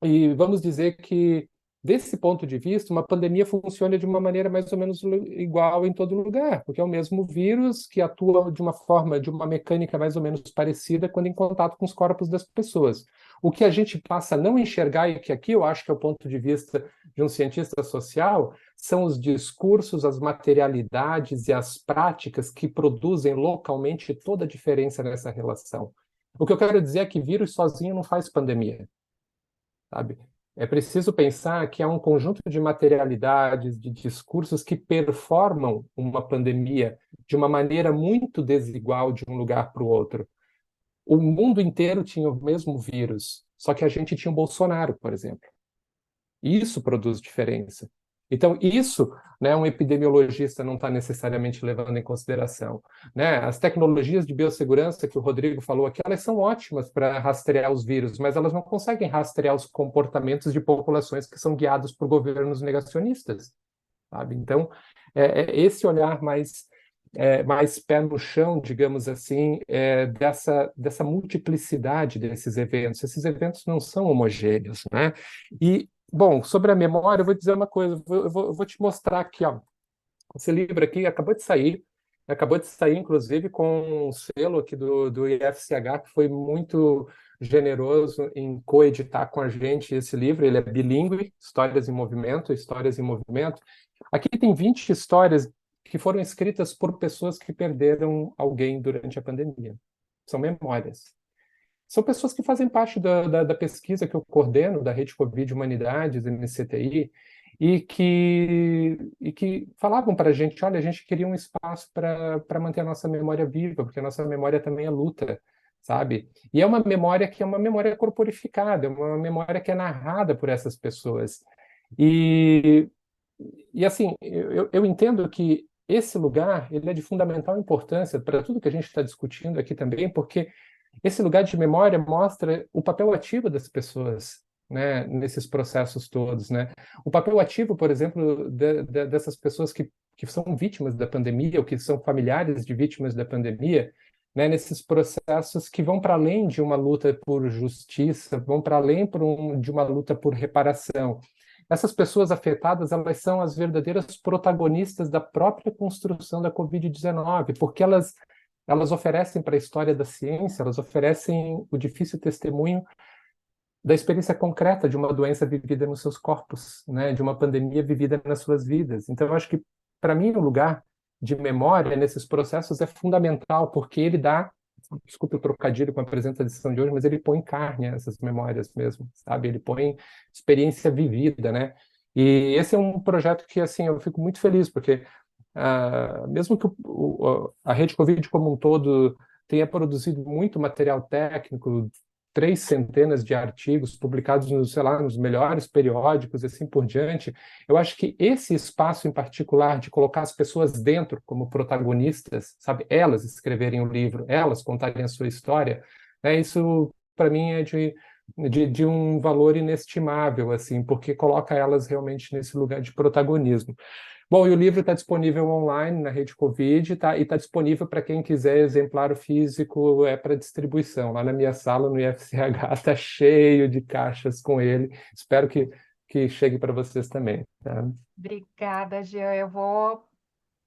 e vamos dizer que, desse ponto de vista, uma pandemia funciona de uma maneira mais ou menos igual em todo lugar, porque é o mesmo vírus que atua de uma forma, de uma mecânica mais ou menos parecida quando em contato com os corpos das pessoas. O que a gente passa a não enxergar, e que aqui eu acho que é o ponto de vista de um cientista social, são os discursos, as materialidades e as práticas que produzem localmente toda a diferença nessa relação. O que eu quero dizer é que vírus sozinho não faz pandemia, sabe? É preciso pensar que há um conjunto de materialidades, de discursos que performam uma pandemia de uma maneira muito desigual de um lugar para o outro. O mundo inteiro tinha o mesmo vírus, só que a gente tinha o Bolsonaro, por exemplo. Isso produz diferença. Então, isso, né, um epidemiologista não está necessariamente levando em consideração. Né? As tecnologias de biossegurança que o Rodrigo falou aqui, elas são ótimas para rastrear os vírus, mas elas não conseguem rastrear os comportamentos de populações que são guiadas por governos negacionistas. Sabe? Então, esse olhar mais pé no chão, digamos assim, dessa multiplicidade desses eventos. Esses eventos não são homogêneos, né? E, bom, sobre a memória, eu vou dizer uma coisa, eu vou te mostrar aqui, ó. Esse livro aqui acabou de sair, inclusive, com um selo aqui do IFCH, que foi muito generoso em coeditar com a gente esse livro. Ele é bilíngue, Histórias em Movimento, Histórias em Movimento. Aqui tem 20 histórias que foram escritas por pessoas que perderam alguém durante a pandemia. São memórias. São pessoas que fazem parte da pesquisa que eu coordeno, da Rede Covid Humanidades, MCTI, e que falavam para a gente, olha, a gente queria um espaço para manter a nossa memória viva, porque a nossa memória também é luta, sabe? E é uma memória que é uma memória corporificada, é uma memória que é narrada por essas pessoas. E, e assim, eu entendo que esse lugar ele é de fundamental importância para tudo que a gente está discutindo aqui também, porque esse lugar de memória mostra o papel ativo das pessoas, né, nesses processos todos, né? O papel ativo, por exemplo, dessas pessoas que são vítimas da pandemia ou que são familiares de vítimas da pandemia, né, nesses processos que vão para além de uma luta por justiça, vão para além de uma luta por reparação. Essas pessoas afetadas, elas são as verdadeiras protagonistas da própria construção da Covid-19, porque elas oferecem para a história da ciência, elas oferecem o difícil testemunho da experiência concreta de uma doença vivida nos seus corpos, né, de uma pandemia vivida nas suas vidas. Então, eu acho que, para mim, o lugar de memória nesses processos é fundamental, porque ele dá, desculpe o trocadilho com a apresentação de hoje, mas ele põe carne a essas memórias mesmo, sabe? Ele põe experiência vivida, né? E esse é um projeto que, assim, eu fico muito feliz, porque mesmo que a rede Covid como um todo tenha produzido muito material técnico, 3 centenas de artigos publicados nos, sei lá, nos melhores periódicos e assim por diante, eu acho que esse espaço em particular de colocar as pessoas dentro como protagonistas, sabe, elas escreverem o livro, elas contarem a sua história, né, isso para mim é de um valor inestimável, assim, porque coloca elas realmente nesse lugar de protagonismo. Bom, e o livro está disponível online na Rede Covid, tá? E está disponível para quem quiser exemplar físico para distribuição. Lá na minha sala, no IFCH, está cheio de caixas com ele. Espero que chegue para vocês também. Tá? Obrigada, Jean. Eu vou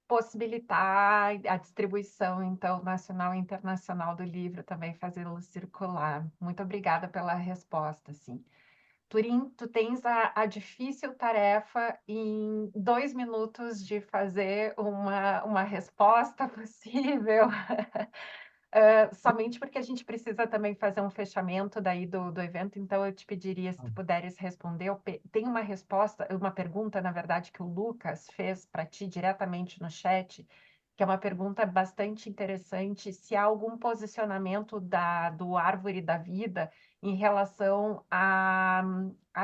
possibilitar a distribuição, então, nacional e internacional do livro, também fazê-lo circular. Muito obrigada pela resposta, sim. Turim, tu tens a difícil tarefa em 2 minutos de fazer uma resposta possível, somente porque a gente precisa também fazer um fechamento daí do evento, então eu te pediria se tu puderes responder. Tem uma resposta, uma pergunta, na verdade, que o Lucas fez para ti diretamente no chat, que é uma pergunta bastante interessante, se há algum posicionamento do Árvore da Vida em relação a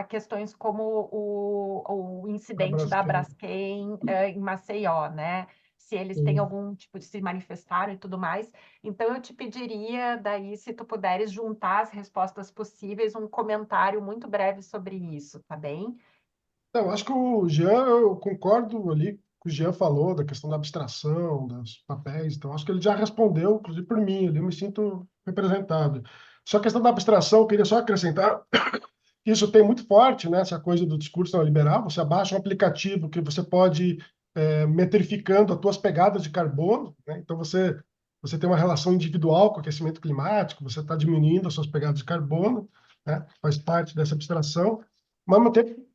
questões como o incidente da Braskem em Maceió, né? Se eles têm algum tipo de se manifestaram e tudo mais. Então, eu te pediria, daí, se tu puderes juntar as respostas possíveis, um comentário muito breve sobre isso, tá bem? Então, acho que o Jean, eu concordo ali que o Jean falou da questão da abstração, dos papéis, então acho que ele já respondeu, inclusive por mim, ali eu me sinto representado. Só a questão da abstração, eu queria só acrescentar que isso tem muito forte, né, essa coisa do discurso neoliberal, você abaixa um aplicativo que você pode metrificando as tuas pegadas de carbono, né, então você tem uma relação individual com o aquecimento climático, você está diminuindo as suas pegadas de carbono, né, faz parte dessa abstração, mas ao mesmo tempo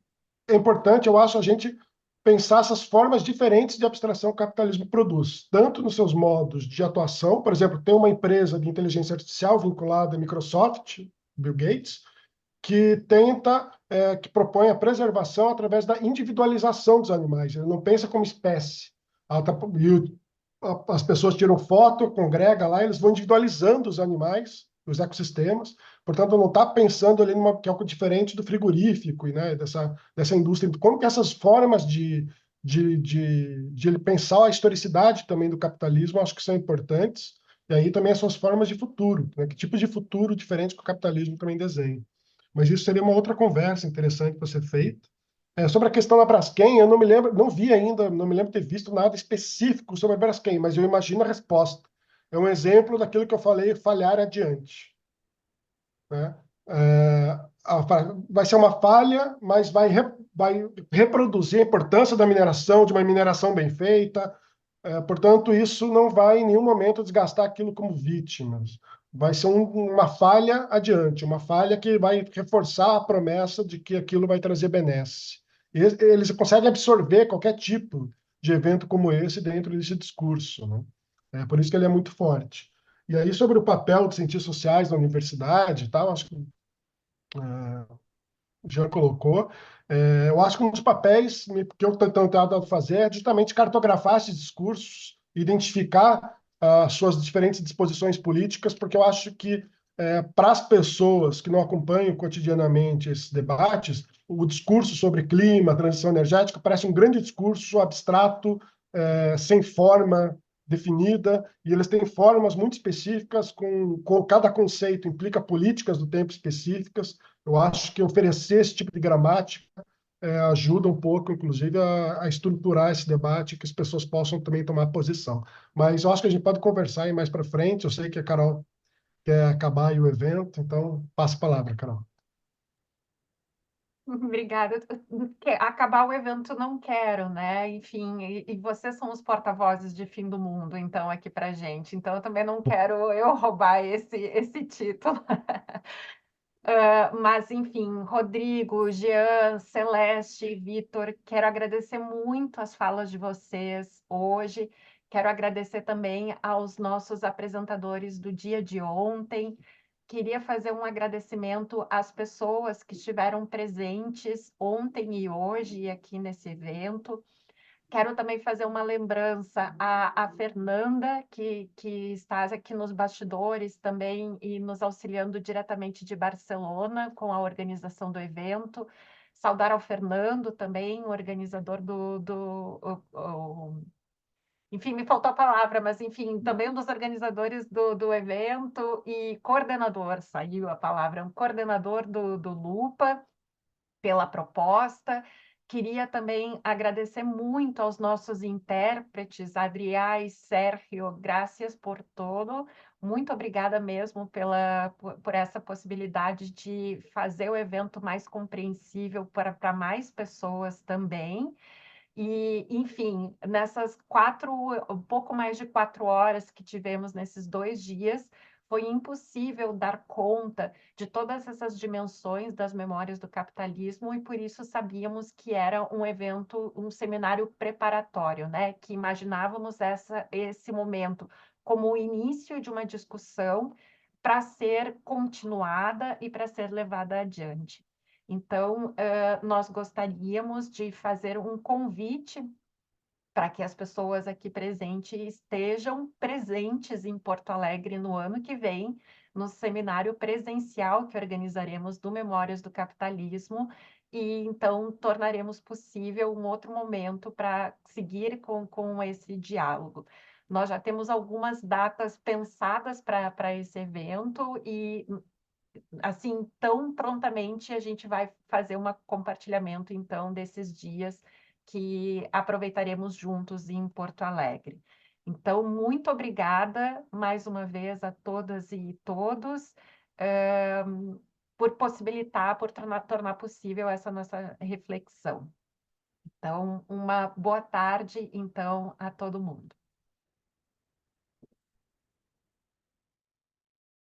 é importante, eu acho, a gente pensar essas formas diferentes de abstração que o capitalismo produz, tanto nos seus modos de atuação, por exemplo, tem uma empresa de inteligência artificial vinculada à Microsoft, Bill Gates, que tenta, que propõe a preservação através da individualização dos animais. Ele não pensa como espécie. As pessoas tiram foto, congrega lá, eles vão individualizando os animais, os ecossistemas. Portanto, não está pensando ali que é algo diferente do frigorífico e, né, dessa indústria. Como que essas formas de ele pensar a historicidade também do capitalismo, acho que são importantes. E aí também as suas formas de futuro, né? Que tipos de futuro diferentes que o capitalismo também desenha. Mas isso seria uma outra conversa interessante para ser feita. Sobre a questão da Braskem, eu não me lembro, não vi ainda, não me lembro de ter visto nada específico sobre a Braskem, mas eu imagino a resposta. É um exemplo daquilo que eu falei, falhar adiante, né? Vai ser uma falha, mas vai reproduzir a importância da mineração, de uma mineração bem feita. Portanto, isso não vai em nenhum momento desgastar aquilo como vítimas. Vai ser uma falha adiante, uma falha que vai reforçar a promessa de que aquilo vai trazer benesse. E eles conseguem absorver qualquer tipo de evento como esse dentro desse discurso, né? Por isso que ele é muito forte. E aí, sobre o papel de cientistas sociais na universidade e tal, acho que já colocou. Eu acho que um dos papéis que eu estou tentando fazer é justamente cartografar esses discursos, identificar as suas diferentes disposições políticas, porque eu acho que, para as pessoas que não acompanham cotidianamente esses debates, o discurso sobre clima, transição energética, parece um grande discurso abstrato, sem forma definida, e eles têm formas muito específicas, com cada conceito implica políticas do tempo específicas. Eu acho que oferecer esse tipo de gramática ajuda um pouco, inclusive, a estruturar esse debate, que as pessoas possam também tomar posição. Mas eu acho que a gente pode conversar aí mais para frente. Eu sei que a Carol quer acabar aí o evento, então passa a palavra, Carol. Obrigada. Acabar o evento não quero, né? Enfim, e vocês são os porta-vozes de fim do mundo, então, aqui pra gente. Então, eu também não quero eu roubar esse título. Mas, enfim, Rodrigo, Jean, Celeste, Vitor, quero agradecer muito as falas de vocês hoje. Quero agradecer também aos nossos apresentadores do dia de ontem. Queria fazer um agradecimento às pessoas que estiveram presentes ontem e hoje aqui nesse evento. Quero também fazer uma lembrança à Fernanda, que está aqui nos bastidores também e nos auxiliando diretamente de Barcelona com a organização do evento. Saudar ao Fernando também, o organizador enfim, me faltou a palavra, mas enfim, também um dos organizadores do evento e coordenador, saiu a palavra, um coordenador do Lupa pela proposta. Queria também agradecer muito aos nossos intérpretes, Adriá e Sérgio, graças por todo. Muito obrigada mesmo por essa possibilidade de fazer o evento mais compreensível para mais pessoas também. E, enfim, um pouco mais de 4 horas que tivemos nesses 2 dias, foi impossível dar conta de todas essas dimensões das memórias do capitalismo e por isso sabíamos que era um evento, um seminário preparatório, né? Que imaginávamos esse momento como o início de uma discussão para ser continuada e para ser levada adiante. Então, nós gostaríamos de fazer um convite para que as pessoas aqui presentes estejam presentes em Porto Alegre no ano que vem, no seminário presencial que organizaremos do Memórias do Capitalismo, e então tornaremos possível um outro momento para seguir com esse diálogo. Nós já temos algumas datas pensadas para esse evento e, assim, tão prontamente a gente vai fazer um compartilhamento, então, desses dias que aproveitaremos juntos em Porto Alegre. Então, muito obrigada mais uma vez a todas e todos, por possibilitar, por tornar possível essa nossa reflexão. Então, uma boa tarde, então, a todo mundo.